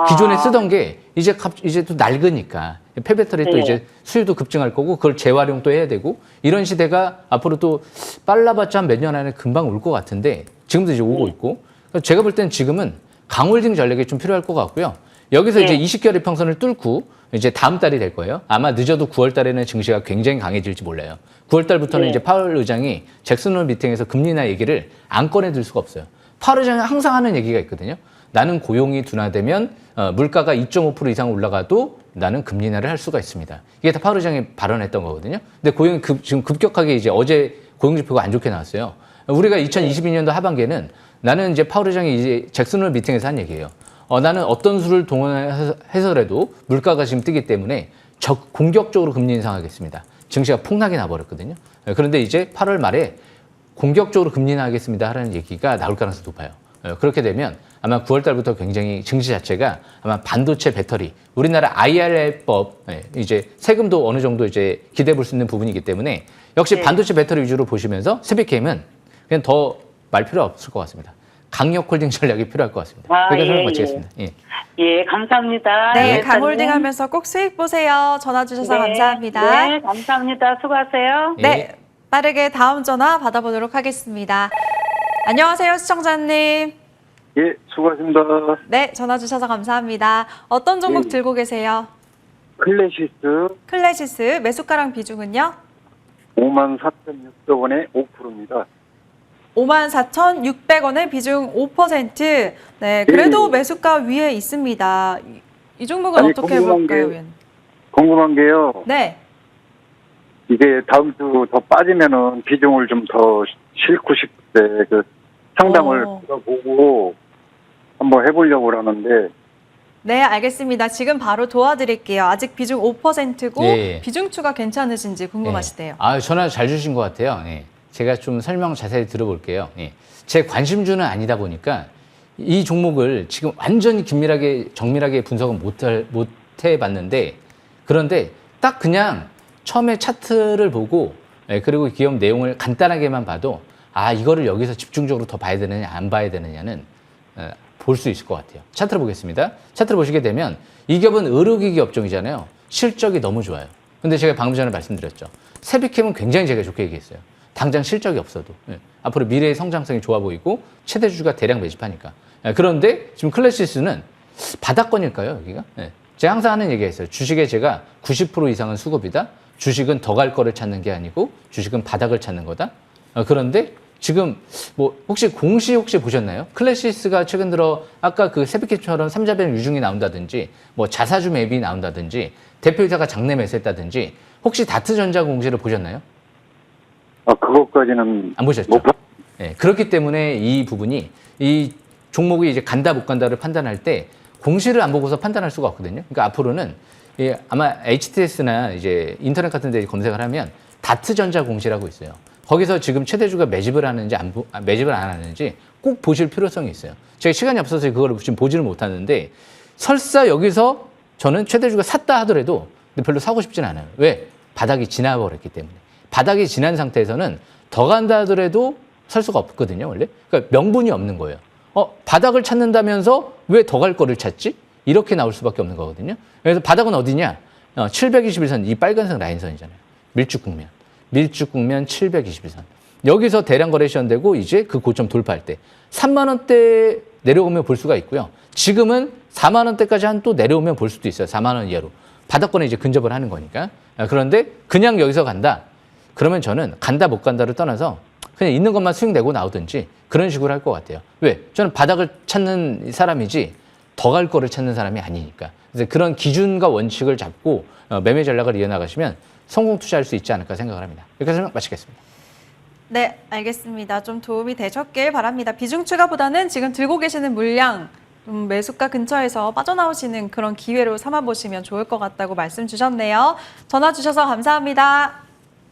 기존에 쓰던 게 이제 또 낡으니까 폐배터리 또 이제 수요도 급증할 거고 그걸 재활용 또 해야 되고 이런 시대가 앞으로 또 빨라봤자 한 몇 년 안에 금방 올 것 같은데 지금도 이제 오고 있고 제가 볼 땐 지금은 강홀딩 전략이 좀 필요할 것 같고요. 여기서 이제 20개월의 평선을 뚫고 이제 다음 달이 될 거예요. 아마 늦어도 9월 달에는 증시가 굉장히 강해질지 몰라요. 9월 달부터는 이제 파월 의장이 잭슨 홀 미팅에서 금리 인하 얘기를 안 꺼내들 수가 없어요. 파월 의장이 항상 하는 얘기가 있거든요. 나는 고용이 둔화되면 물가가 2.5% 이상 올라가도 나는 금리 인하를 할 수가 있습니다. 이게 다 파월 의장이 발언했던 거거든요. 근데 고용이 지금 급격하게 이제 어제 고용 지표가 안 좋게 나왔어요. 우리가 2022년도 하반기에는 나는 이제 파월 의장이 이제 잭슨 홀 미팅에서 한 얘기예요. 나는 어떤 수를 동원해서라도 물가가 지금 뜨기 때문에 공격적으로 금리 인상하겠습니다. 증시가 폭락이 나버렸거든요. 그런데 이제 8월 말에 공격적으로 금리 인하하겠습니다 하라는 얘기가 나올 가능성이 높아요. 그렇게 되면 아마 9월 달부터 굉장히 증시 자체가 아마 반도체 배터리, 우리나라 IRA법, 이제 세금도 어느 정도 이제 기대해 볼 수 있는 부분이기 때문에 역시 네. 반도체 배터리 위주로 보시면서 세비게임은 그냥 더 말 필요 없을 것 같습니다. 강력 홀딩 전략이 필요할 것 같습니다. 여기서 설명 마치겠습니다. 예. 예, 감사합니다. 네, 예, 강홀딩 하면서 꼭 수익 보세요. 전화 주셔서 네, 감사합니다. 네, 감사합니다. 수고하세요. 예. 네, 빠르게 다음 전화 받아보도록 하겠습니다. 안녕하세요, 시청자님. 예, 수고하십니다. 네, 전화 주셔서 감사합니다. 어떤 종목 네. 들고 계세요? 클래시스 클래시스 매수가랑 비중은요? 54,600원에 5%입니다. 54,600원의 비중 5%. 네, 그래도 매수가 위에 있습니다. 이 종목은 아니, 어떻게 궁금한 볼까요, 게- 위원님? 궁금한 게요. 네. 이게 다음 주 더 빠지면은 비중을 좀 더 싣고 싶대. 그 상담을 들어보고 한번 해보려고 하는데. 네, 알겠습니다. 지금 바로 도와드릴게요. 아직 비중 5%고 예. 비중추가 괜찮으신지 궁금하시대요. 아, 전화 잘 주신 것 같아요. 예. 제가 좀 설명 자세히 들어볼게요. 예. 제 관심주는 아니다 보니까 이 종목을 지금 완전히 정밀하게 분석은 못 해봤는데, 그런데 딱 그냥 처음에 차트를 보고, 예, 그리고 기업 내용을 간단하게만 봐도 이거를 여기서 집중적으로 더 봐야 되느냐 안 봐야 되느냐는 볼 수 있을 것 같아요. 차트를 보겠습니다. 차트를 보시게 되면 이 기업은 의료기기 업종이잖아요. 실적이 너무 좋아요. 근데 제가 방금 전에 말씀드렸죠. 세비캠은 굉장히 제가 좋게 얘기했어요. 당장 실적이 없어도 앞으로 미래의 성장성이 좋아 보이고 최대주주가 대량 매집하니까. 그런데 지금 클래시스는 바닥권일까요, 여기가? 제가 항상 하는 얘기가 있어요. 주식에 제가 90% 이상은 수급이다. 주식은 더 갈 거를 찾는 게 아니고 주식은 바닥을 찾는 거다. 그런데 지금 뭐 혹시 공시 보셨나요? 클래시스가 최근 들어 아까 그 세비캠처럼 삼자별 유중이 나온다든지 뭐 자사주 매입이 나온다든지 대표이사가 장내 매수했다든지 혹시 다트전자 공시를 보셨나요? 그것까지는 안 보셨죠? 못 봤- 네, 그렇기 때문에 이 부분이 이 종목이 이제 간다 못 간다를 판단할 때 공시를 안 보고서 판단할 수가 없거든요. 그러니까 앞으로는 아마 HTS나 이제 인터넷 같은 데 검색을 하면 다트전자 공시라고 있어요. 거기서 지금 최대주가 매집을 하는지 매집을 안 하는지 꼭 보실 필요성이 있어요. 제가 시간이 없어서 그걸 지금 보지를 못하는데 설사 여기서 저는 최대주가 샀다 하더라도 별로 사고 싶진 않아요. 왜? 바닥이 지나버렸기 때문에. 바닥이 지난 상태에서는 더 간다 하더라도 살 수가 없거든요, 원래. 그러니까 명분이 없는 거예요. 바닥을 찾는다면서 왜 더 갈 거를 찾지? 이렇게 나올 수밖에 없는 거거든요. 그래서 바닥은 어디냐? 721선, 이 빨간색 라인선이잖아요. 밀축국면 721선. 여기서 대량 거래 시현되고 이제 그 고점 돌파할 때 3만 원대 내려오면 볼 수가 있고요. 지금은 4만 원대까지 한 또 내려오면 볼 수도 있어요. 4만 원 이하로. 바닥권에 이제 근접을 하는 거니까. 그런데 그냥 여기서 간다. 그러면 저는 간다 못 간다를 떠나서 그냥 있는 것만 수익 내고 나오든지 그런 식으로 할 것 같아요. 왜? 저는 바닥을 찾는 사람이지 더 갈 거를 찾는 사람이 아니니까. 그래서 그런 기준과 원칙을 잡고 매매 전략을 이어나가시면 성공 투자할 수 있지 않을까 생각을 합니다. 여기까지 설명 마치겠습니다. 네, 알겠습니다. 좀 도움이 되셨길 바랍니다. 비중 추가보다는 지금 들고 계시는 물량 매수가 근처에서 빠져나오시는 그런 기회로 삼아보시면 좋을 것 같다고 말씀 주셨네요. 전화 주셔서 감사합니다.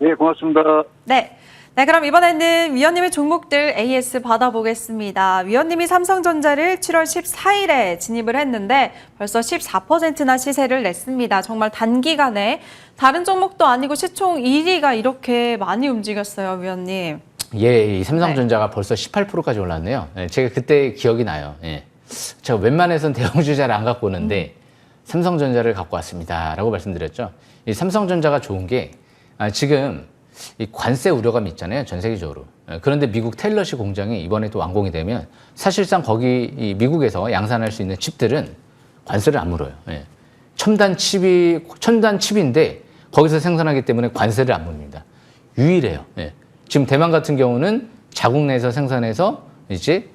예, 고맙습니다. 네. 네, 그럼 이번에는 위원님의 종목들 AS 받아보겠습니다. 위원님이 삼성전자를 7월 14일에 진입을 했는데 벌써 14%나 시세를 냈습니다. 정말 단기간에 다른 종목도 아니고 시총 1위가 이렇게 많이 움직였어요, 위원님. 예, 이 삼성전자가 벌써 18%까지 올랐네요. 예, 제가 그때 기억이 나요. 예. 제가 웬만해선 대형주자를 안 갖고 오는데 삼성전자를 갖고 왔습니다라고 말씀드렸죠. 이 삼성전자가 좋은 게 지금 이 관세 우려감이 있잖아요, 전 세계적으로. 그런데 미국 테일러시 공장이 이번에 또 완공이 되면 사실상 거기 이 미국에서 양산할 수 있는 칩들은 관세를 안 물어요. 예. 첨단 칩인데 거기서 생산하기 때문에 관세를 안 물립니다. 유일해요. 예. 지금 대만 같은 경우는 자국 내에서 생산해서 이제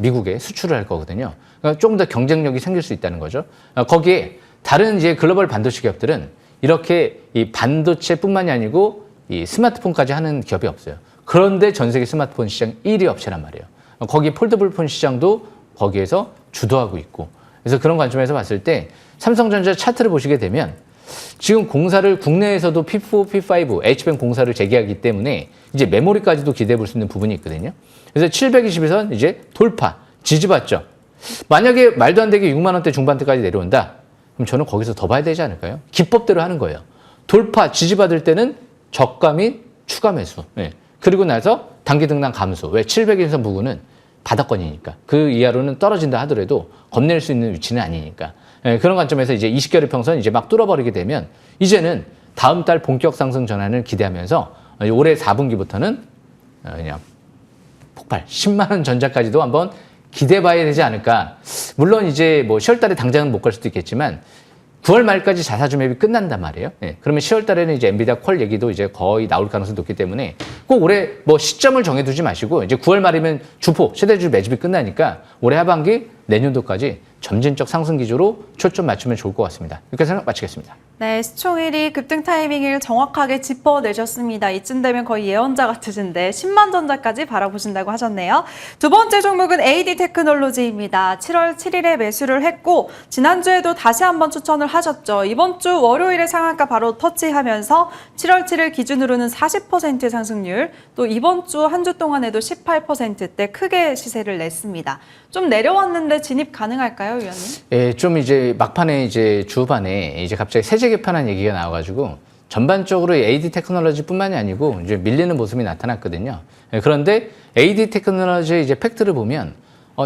미국에 수출을 할 거거든요. 그러니까 조금 더 경쟁력이 생길 수 있다는 거죠. 거기에 다른 이제 글로벌 반도체 기업들은 이렇게 이 반도체뿐만이 아니고 이 스마트폰까지 하는 기업이 없어요. 그런데 전 세계 스마트폰 시장 1위 업체란 말이에요. 거기 폴더블 폰 시장도 거기에서 주도하고 있고. 그래서 그런 관점에서 봤을 때 삼성전자 차트를 보시게 되면 지금 공사를 국내에서도 P4, P5, H뱅 공사를 재개하기 때문에 이제 메모리까지도 기대해 볼 수 있는 부분이 있거든요. 그래서 720에선 이제 돌파, 지지받죠. 만약에 말도 안 되게 6만 원대 중반대까지 내려온다. 그럼 저는 거기서 더 봐야 되지 않을까요? 기법대로 하는 거예요. 돌파, 지지받을 때는 저가 및 추가 매수. 예. 그리고 나서 단기 등락 감소. 왜 700일선 부근은 바닥권이니까. 그 이하로는 떨어진다 하더라도 겁낼 수 있는 위치는 아니니까. 예, 그런 관점에서 이제 20개월 평선 이제 막 뚫어버리게 되면 이제는 다음 달 본격 상승 전환을 기대하면서 올해 4분기부터는 그냥 폭발 10만 원 전자까지도 한번 기대봐야 되지 않을까. 물론 이제 뭐 10월 달에 당장은 못 갈 수도 있겠지만 9월 말까지 자사주 매입이 끝난단 말이에요. 예, 그러면 10월 달에는 이제 엔비디아 퀄 얘기도 이제 거의 나올 가능성이 높기 때문에 꼭 올해 뭐 시점을 정해두지 마시고 이제 9월 말이면 주포, 최대주 매집이 끝나니까 올해 하반기 내년도까지 점진적 상승 기조로 초점 맞추면 좋을 것 같습니다. 여기까지 마치겠습니다. 네, 시총일이 급등 타이밍을 정확하게 짚어내셨습니다. 이쯤 되면 거의 예언자 같으신데 10만 전자까지 바라보신다고 하셨네요. 두 번째 종목은 AD 테크놀로지입니다. 7월 7일에 매수를 했고 지난주에도 다시 한번 추천을 하셨죠. 이번 주 월요일에 상한가 바로 터치하면서 7월 7일 기준으로는 40% 상승률, 또 이번 주 한 주 동안에도 18%대 크게 시세를 냈습니다. 좀 내려왔는데 진입 가능할까요, 위원님? 예, 좀 이제 막판에 이제 주반에 이제 갑자기 세제 개편한 얘기가 나와가지고 전반적으로 AD 테크놀로지뿐만이 아니고 이제 밀리는 모습이 나타났거든요. 예, 그런데 AD 테크놀로지의 이제 팩트를 보면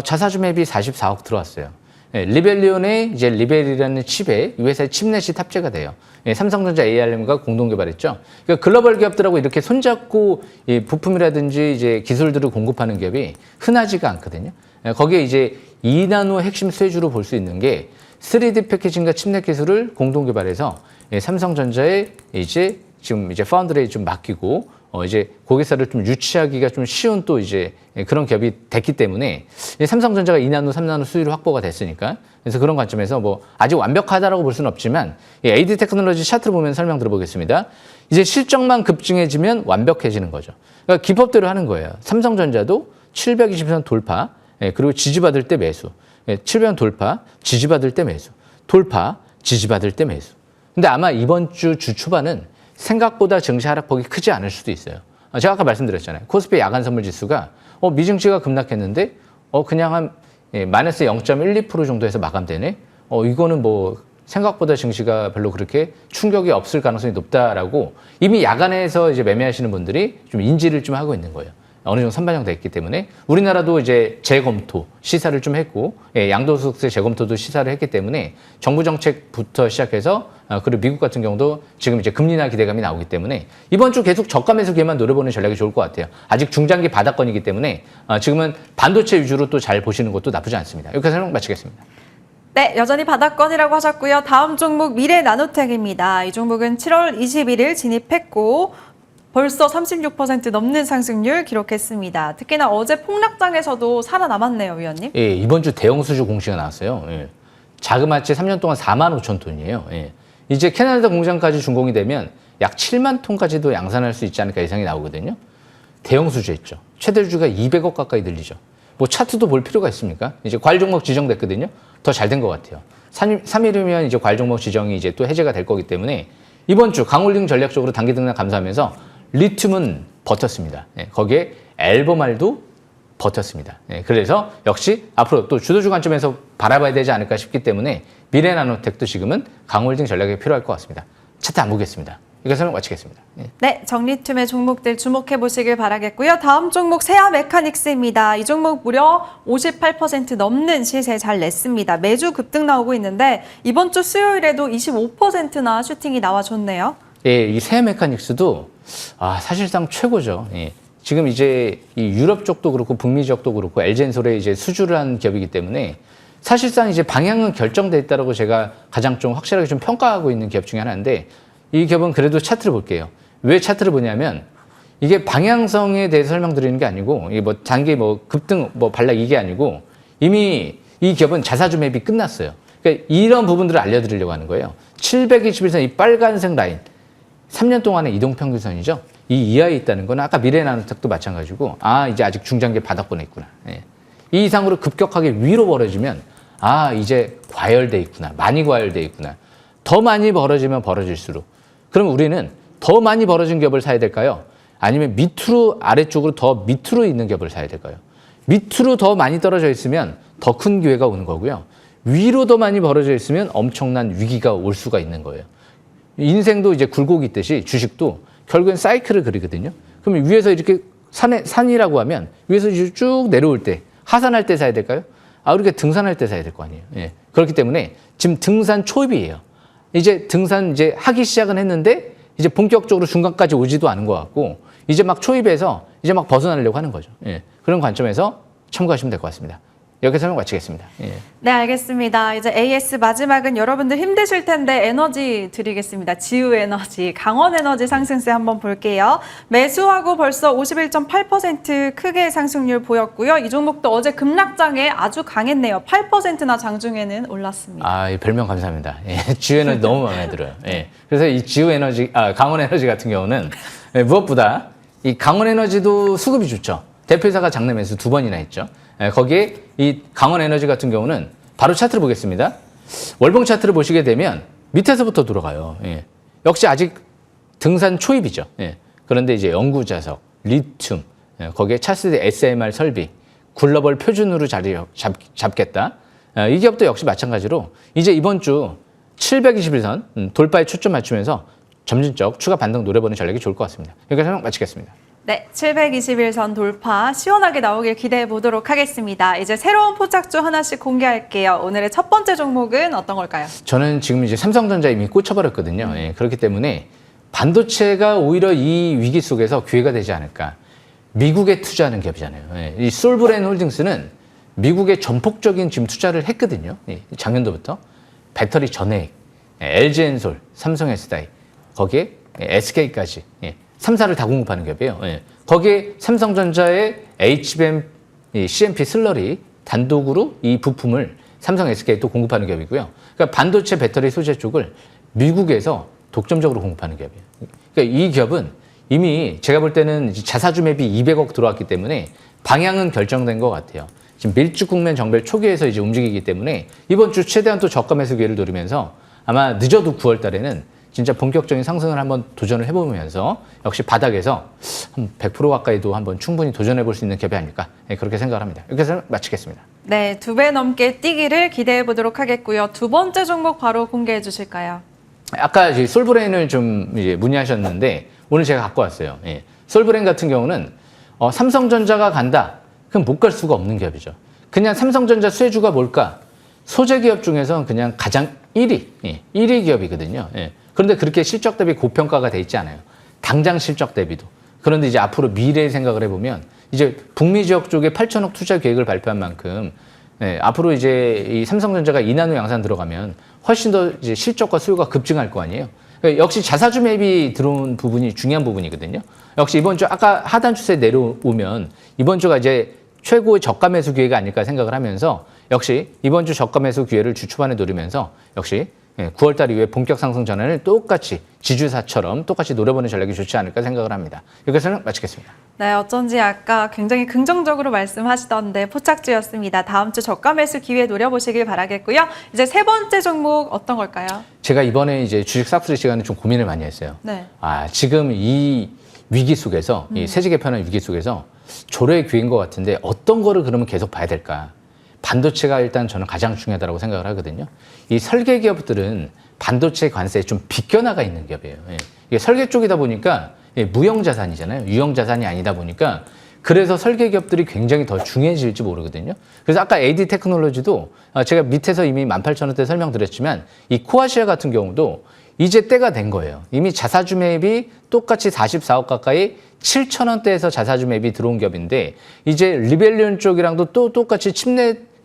자사주 매입이 44억 들어왔어요. 예, 리벨리온의 이제 리벨이라는 칩에 이 회사의 칩넷이 탑재가 돼요. 예, 삼성전자 ARM과 공동 개발했죠. 그러니까 글로벌 기업들하고 이렇게 손잡고 이 부품이라든지 이제 기술들을 공급하는 기업이 흔하지가 않거든요. 예, 거기에 이제 2나노 핵심 수혜주로 볼 수 있는 게 3D 패키징과 칩넷 기술을 공동 개발해서 예, 삼성전자에 이제 지금 이제 파운드리에 좀 맡기고 이제 고객사를 좀 유치하기가 좀 쉬운 또 이제 그런 기업이 됐기 때문에 삼성전자가 2나노, 3나노 수율이 확보가 됐으니까 그래서 그런 관점에서 뭐 아직 완벽하다라고 볼 수는 없지만 AD 테크놀로지 차트를 보면 설명 들어보겠습니다. 이제 실적만 급증해지면 완벽해지는 거죠. 그러니까 기법대로 하는 거예요. 삼성전자도 720선 돌파, 그리고 지지받을 때 매수, 700원 돌파, 지지받을 때 매수, 돌파, 지지받을 때 매수. 근데 아마 이번 주 초반은 생각보다 증시 하락폭이 크지 않을 수도 있어요. 제가 아까 말씀드렸잖아요. 코스피 야간 선물 지수가 미증시가 급락했는데 그냥 한 마이너스 0.12% 정도에서 마감되네. 이거는 뭐 생각보다 증시가 별로 그렇게 충격이 없을 가능성이 높다라고 이미 야간에서 이제 매매하시는 분들이 좀 인지를 좀 하고 있는 거예요. 어느 정도 선반영돼 있기 때문에 우리나라도 이제 재검토 시사를 좀 했고 양도소득세 재검토도 시사를 했기 때문에 정부 정책부터 시작해서 그리고 미국 같은 경우도 지금 이제 금리 인하 기대감이 나오기 때문에 이번 주 계속 저가 매수 기회만 노려보는 전략이 좋을 것 같아요. 아직 중장기 바닥권이기 때문에 지금은 반도체 위주로 또 잘 보시는 것도 나쁘지 않습니다. 여기까지 설명 마치겠습니다. 네, 여전히 바닥권이라고 하셨고요. 다음 종목 미래나노텍입니다. 이 종목은 7월 21일 진입했고 벌써 36% 넘는 상승률 기록했습니다. 특히나 어제 폭락장에서도 살아남았네요, 위원님. 예, 이번 주 대형 수주 공시가 나왔어요. 예. 자그마치 3년 동안 4만 5천 톤이에요. 예. 이제 캐나다 공장까지 준공이 되면 약 7만 톤까지도 양산할 수 있지 않을까 예상이 나오거든요. 대형 수주했죠. 최대주가 200억 가까이 들리죠. 뭐 차트도 볼 필요가 있습니까? 이제 과일 종목 지정됐거든요. 더 잘 된 것 같아요. 3일이면 이제 과일 종목 지정이 이제 또 해제가 될 거기 때문에 이번 주 강홀딩 전략적으로 단기 등락 감소하면서 리튬은 버텼습니다. 거기에 앨범알도 버텼습니다. 그래서 역시 앞으로 또 주도주 관점에서 바라봐야 되지 않을까 싶기 때문에 미래나노텍도 지금은 강홀딩 전략이 필요할 것 같습니다. 차트 안 보겠습니다. 이거 설명 마치겠습니다. 네, 정리팀의 종목들 주목해 보시길 바라겠고요. 다음 종목 세아 메카닉스입니다. 이 종목 무려 58% 넘는 시세 잘 냈습니다. 매주 급등 나오고 있는데 이번 주 수요일에도 25%나 슈팅이 나와줬네요. 예, 이 세아 메카닉스도 사실상 최고죠. 예. 지금 이제 이 유럽 쪽도 그렇고 북미 지역도 그렇고 LG엔솔에 이제 수주를 한 기업이기 때문에 사실상 이제 방향은 결정돼 있다라고 제가 가장 좀 확실하게 좀 평가하고 있는 기업 중에 하나인데 이 기업은 그래도 차트를 볼게요. 왜 차트를 보냐면 이게 방향성에 대해서 설명드리는 게 아니고 이게 뭐 단기 뭐 급등 뭐 반락 이게 아니고 이미 이 기업은 자사주 매입이 끝났어요. 그러니까 이런 부분들을 알려드리려고 하는 거예요. 721선 이 빨간색 라인 3년 동안의 이동평균선이죠. 이 이하에 있다는 건 아까 미래나노텍도 마찬가지고 이제 아직 중장기 바닥권에 있구나. 예. 이 이상으로 급격하게 위로 벌어지면 이제 과열돼 있구나. 많이 과열돼 있구나. 더 많이 벌어지면 벌어질수록 그럼 우리는 더 많이 벌어진 기업을 사야 될까요? 아니면 밑으로 아래쪽으로 더 밑으로 있는 기업을 사야 될까요? 밑으로 더 많이 떨어져 있으면 더 큰 기회가 오는 거고요. 위로 더 많이 벌어져 있으면 엄청난 위기가 올 수가 있는 거예요. 인생도 이제 굴곡이 있듯이 주식도 결국엔 사이클을 그리거든요. 그럼 위에서 이렇게 산이라고 하면 위에서 쭉 내려올 때 하산할 때 사야 될까요? 우리가 등산할 때 사야 될 거 아니에요. 예. 그렇기 때문에 지금 등산 초입이에요. 이제 등산 이제 하기 시작은 했는데 이제 본격적으로 중간까지 오지도 않은 것 같고 이제 막 초입해서 이제 막 벗어나려고 하는 거죠. 예. 그런 관점에서 참고하시면 될 것 같습니다. 여기서 설명 마치겠습니다. 예. 네, 알겠습니다. 이제 AS 마지막은 여러분들 힘드실 텐데 에너지 드리겠습니다. 지우에너지, 강원에너지 상승세 한번 볼게요. 매수하고 벌써 51.8% 크게 상승률 보였고요. 이 종목도 어제 급락장에 아주 강했네요. 8%나 장중에는 올랐습니다. 이 별명 감사합니다. 예. 지우에너지 너무 마음에 들어요. 예. 그래서 이 지우에너지, 강원에너지 같은 경우는 무엇보다 이 강원에너지도 수급이 좋죠. 대표이사가 장내 매수 2번이나 했죠. 거기에 이 강원에너지 같은 경우는 바로 차트를 보겠습니다. 월봉 차트를 보시게 되면 밑에서부터 돌아가요. 예. 역시 아직 등산 초입이죠. 예. 그런데 이제 연구자석, 리튬, 거기에 차세대 SMR 설비, 글로벌 표준으로 자리 잡겠다. 이 기업도 역시 마찬가지로 이제 이번 주 721선 돌파에 초점 맞추면서 점진적 추가 반등 노려보는 전략이 좋을 것 같습니다. 여기까지 설명 마치겠습니다. 네, 721선 돌파 시원하게 나오길 기대해 보도록 하겠습니다. 이제 새로운 포착주 하나씩 공개할게요. 오늘의 첫 번째 종목은 어떤 걸까요? 저는 지금 이제 삼성전자 이미 꽂혀버렸거든요. 예, 그렇기 때문에 반도체가 오히려 이 위기 속에서 기회가 되지 않을까. 미국에 투자하는 기업이잖아요. 예, 이 솔브랜 홀딩스는 미국에 전폭적인 지금 투자를 했거든요. 예, 작년도부터. 배터리 전해액, LG엔솔, 삼성 SDI, 거기에 SK까지. 3사를 다 공급하는 기업이에요. 예. 거기에 삼성전자의 HBM, CMP 슬러리 단독으로 이 부품을 삼성 SK에 또 공급하는 기업이고요. 그러니까 반도체 배터리 소재 쪽을 미국에서 독점적으로 공급하는 기업이에요. 그러니까 이 기업은 이미 제가 볼 때는 자사주 매입이 200억 들어왔기 때문에 방향은 결정된 것 같아요. 지금 밀집 국면 정벨 초기에서 이제 움직이기 때문에 이번 주 최대한 또 저가 매수 기회를 노리면서 아마 늦어도 9월 달에는 진짜 본격적인 상승을 한번 도전을 해보면서 역시 바닥에서 한 100% 가까이도 한번 충분히 도전해 볼 수 있는 기업이 아닐까 그렇게 생각을 합니다. 여기서 마치겠습니다. 네, 2배 넘게 뛰기를 기대해 보도록 하겠고요. 두 번째 종목 바로 공개해 주실까요? 아까 솔브레인을 좀 이제 문의하셨는데 오늘 제가 갖고 왔어요. 예. 솔브레인 같은 경우는 삼성전자가 간다. 그럼 못 갈 수가 없는 기업이죠. 그냥 삼성전자 수혜주가 뭘까? 소재 기업 중에서 그냥 가장 1위, 1위 기업이거든요. 예. 그런데 그렇게 실적 대비 고평가가 돼 있지 않아요. 당장 실적 대비도. 그런데 이제 앞으로 미래의 생각을 해보면 이제 북미 지역 쪽에 8천억 투자 계획을 발표한 만큼 앞으로 이제 이 삼성전자가 이나노 양산 들어가면 훨씬 더 이제 실적과 수요가 급증할 거 아니에요. 그러니까 역시 자사주 매입이 들어온 부분이 중요한 부분이거든요. 역시 이번 주 아까 하단 추세 내려오면 이번 주가 이제 최고의 저가 매수 기회가 아닐까 생각을 하면서 역시 이번 주 저가 매수 기회를 주 초반에 노리면서 역시 9월달 이후에 본격 상승 전환을 똑같이 지주사처럼 똑같이 노려보는 전략이 좋지 않을까 생각을 합니다. 여기서는 마치겠습니다. 네, 어쩐지 아까 굉장히 긍정적으로 말씀하시던데 포착주였습니다. 다음 주 저가 매수 기회 노려보시길 바라겠고요. 이제 세 번째 종목 어떤 걸까요? 제가 이번에 이제 주식 싹쓸이 시간에 좀 고민을 많이 했어요. 네. 지금 이 위기 속에서 이 세제 개편의 위기 속에서 조례의 기회인 것 같은데 어떤 거를 그러면 계속 봐야 될까? 반도체가 일단 저는 가장 중요하다고 생각을 하거든요. 이 설계 기업들은 반도체 관세에 좀 비껴나가 있는 기업이에요. 이게 설계 쪽이다 보니까 무형자산이잖아요. 유형자산이 아니다 보니까 그래서 설계 기업들이 굉장히 더 중요해질지 모르거든요. 그래서 아까 AD 테크놀로지도 제가 밑에서 이미 18,000원대 설명드렸지만 이 코아시아 같은 경우도 이제 때가 된 거예요. 이미 자사주 매입이 똑같이 44억 가까이 7,000원대에서 자사주 매입이 들어온 기업인데 이제 리벨리온 쪽이랑도 또 똑같이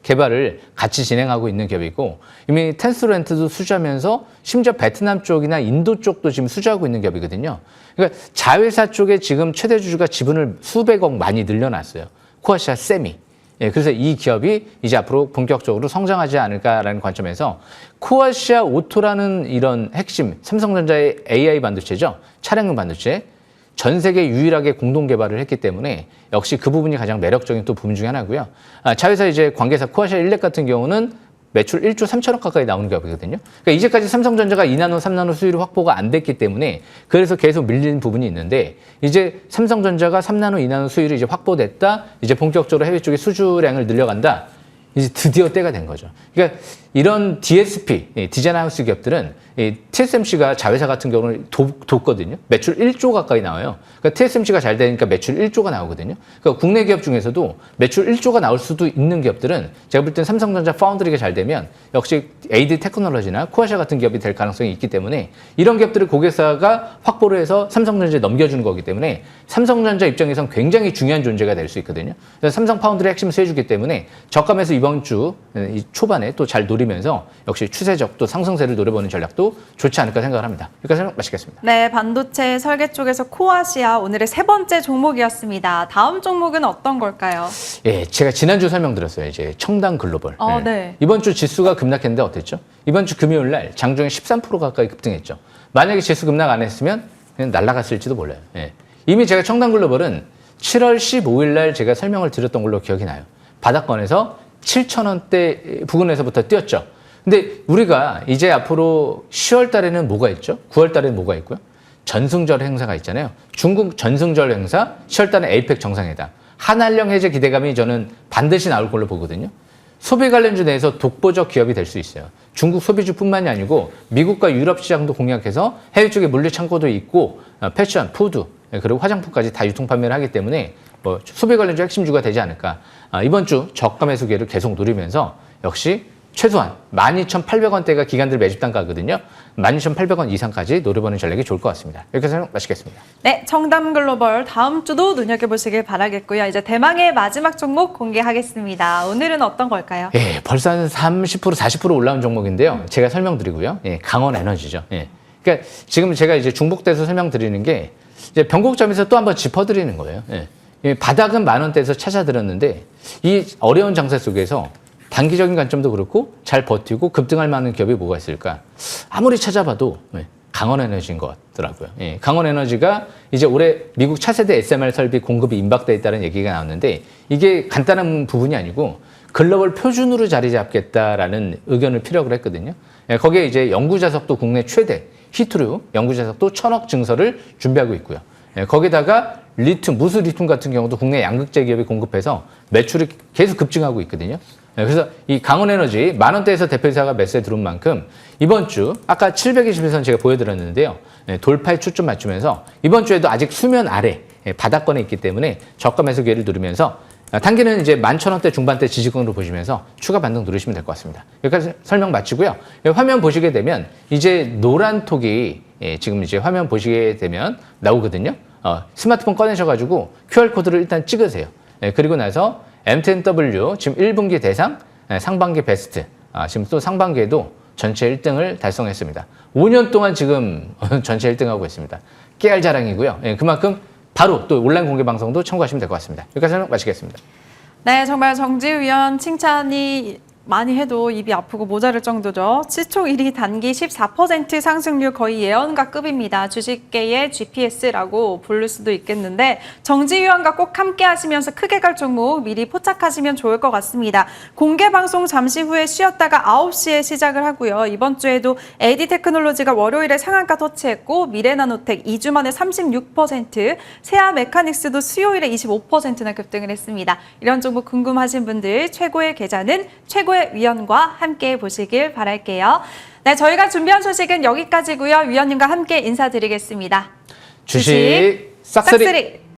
개발을 같이 진행하고 있는 기업이고 이미 텐스렌트도 수주하면서 심지어 베트남 쪽이나 인도 쪽도 지금 수주하고 있는 기업이거든요. 그러니까 자회사 쪽에 지금 최대 주주가 지분을 수백억 많이 늘려놨어요. 코아시아 세미. 예, 그래서 이 기업이 이제 앞으로 본격적으로 성장하지 않을까라는 관점에서 코아시아 오토라는 이런 핵심 삼성전자의 AI 반도체죠. 차량용 반도체. 전 세계 유일하게 공동 개발을 했기 때문에 역시 그 부분이 가장 매력적인 또 부분 중에 하나고요. 자회사 이제 관계사 코아시아 일렉 같은 경우는 매출 1조 3천억 가까이 나오는 기업이거든요. 그러니까 이제까지 삼성전자가 2나노, 3나노 수율이 확보가 안 됐기 때문에 그래서 계속 밀리는 부분이 있는데 이제 삼성전자가 3나노, 2나노 수율이 이제 확보됐다. 이제 본격적으로 해외 쪽에 수주량을 늘려간다. 이제 드디어 때가 된 거죠. 그러니까 이런 DSP, 디자인 하우스 기업들은 TSMC가 자회사 같은 경우는 돕거든요. 매출 1조 가까이 나와요. 그러니까 TSMC가 잘 되니까 매출 1조가 나오거든요. 그러니까 국내 기업 중에서도 매출 1조가 나올 수도 있는 기업들은 제가 볼 땐 삼성전자 파운드리가 잘 되면 역시 AD 테크놀로지나 코아시아 같은 기업이 될 가능성이 있기 때문에 이런 기업들을 고객사가 확보를 해서 삼성전자에 넘겨주는 거기 때문에 삼성전자 입장에선 굉장히 중요한 존재가 될 수 있거든요. 그래서 삼성 파운드리 핵심을 세주기 때문에 저감에서 이번 주 초반에 또 잘 노리면서 역시 추세적 또 상승세를 노려보는 전략도 좋지 않을까 생각을 합니다. 여기까지 마치겠습니다. 네, 반도체 설계 쪽에서 코아시아 오늘의 세 번째 종목이었습니다. 다음 종목은 어떤 걸까요? 예, 제가 지난주 설명드렸어요. 이제 청당 글로벌. 네. 이번 주 지수가 급락했는데 어땠죠? 이번 주 금요일 날 장중에 13% 가까이 급등했죠. 만약에 지수 급락 안 했으면 그냥 날아갔을지도 몰라요. 예. 이미 제가 청당 글로벌은 7월 15일 날 제가 설명을 드렸던 걸로 기억이 나요. 바닥권에서 7,000원대 부근에서부터 뛰었죠. 근데 우리가 이제 앞으로 10월 달에는 뭐가 있죠? 9월 달에는 뭐가 있고요? 전승절 행사가 있잖아요. 중국 전승절 행사, 10월 달에 에이펙 정상회담. 한한령 해제 기대감이 저는 반드시 나올 걸로 보거든요. 소비 관련주 내에서 독보적 기업이 될 수 있어요. 중국 소비주뿐만이 아니고 미국과 유럽 시장도 공략해서 해외 쪽에 물류 창고도 있고 패션, 푸드, 그리고 화장품까지 다 유통 판매를 하기 때문에 뭐 소비 관련주 핵심주가 되지 않을까. 이번 주 저가 매수 기회를 계속 노리면서 역시 최소한 12,800원대가 기관들 매집 단가거든요. 12,800원 이상까지 노려보는 전략이 좋을 것 같습니다. 여기까지 마치겠습니다. 네, 청담 글로벌 다음 주도 눈여겨보시길 바라겠고요. 이제 대망의 마지막 종목 공개하겠습니다. 오늘은 어떤 걸까요? 예, 벌써 한 30%, 40% 올라온 종목인데요. 제가 설명드리고요. 예, 강원 에너지죠. 예. 그러니까 지금 제가 이제 중복돼서 설명드리는 게 이제 변곡점에서 또 한번 짚어드리는 거예요. 예. 이 바닥은 10,000원대에서 찾아들었는데 이 어려운 장세 속에서 단기적인 관점도 그렇고 잘 버티고 급등할 만한 기업이 뭐가 있을까? 아무리 찾아봐도 강원에너지인 것 같더라고요. 예, 강원에너지가 이제 올해 미국 차세대 SMR 설비 공급이 임박돼 있다는 얘기가 나왔는데 이게 간단한 부분이 아니고 글로벌 표준으로 자리 잡겠다라는 의견을 피력을 했거든요. 예, 거기에 이제 연구자석도 국내 최대 히트류 연구자석도 1,000억 증설을 준비하고 있고요. 예, 거기다가 리튬, 무수 리튬 같은 경우도 국내 양극재 기업이 공급해서 매출이 계속 급증하고 있거든요. 그래서 이 강원에너지 10,000원대에서 대표이사가 매수에 들어온 만큼 이번 주 아까 720에서는 제가 보여드렸는데요. 돌파에 초점 맞추면서 이번 주에도 아직 수면 아래 바닥권에 있기 때문에 저가 매수 기회를 누리면서 단기는 이제 11,000원대 중반대 지지권으로 보시면서 추가 반등 누르시면 될 것 같습니다. 여기까지 설명 마치고요. 화면 보시게 되면 이제 노란 톡이 지금 이제 화면 보시게 되면 나오거든요. 스마트폰 꺼내셔가지고 QR코드를 일단 찍으세요. 그리고 나서 M10W 지금 1분기 대상, 상반기 베스트, 지금 또 상반기에도 전체 1등을 달성했습니다. 5년 동안 지금 전체 1등하고 있습니다. 깨알 자랑이고요. 그만큼 바로 또 온라인 공개 방송도 참고하시면 될 것 같습니다. 여기까지 설명 마치겠습니다. 네, 정말 정지우 위원 칭찬이 많이 해도 입이 아프고 모자랄 정도죠. 시총 1위 단기 14% 상승률 거의 예언가급입니다. 주식계의 GPS라고 부를 수도 있겠는데 정지위원과 꼭 함께 하시면서 크게 갈 종목 미리 포착하시면 좋을 것 같습니다. 공개 방송 잠시 후에 쉬었다가 9시에 시작을 하고요. 이번 주에도 AD 테크놀로지가 월요일에 상한가 터치했고 미래나노텍 2주 만에 36%, 세아 메카닉스도 수요일에 25%나 급등을 했습니다. 이런 종목 궁금하신 분들 최고의 계좌는 최고의 위원과 함께 보시길 바랄게요. 네, 저희가 준비한 소식은 여기까지고요. 위원님과 함께 인사드리겠습니다. 주식 싹쓸이.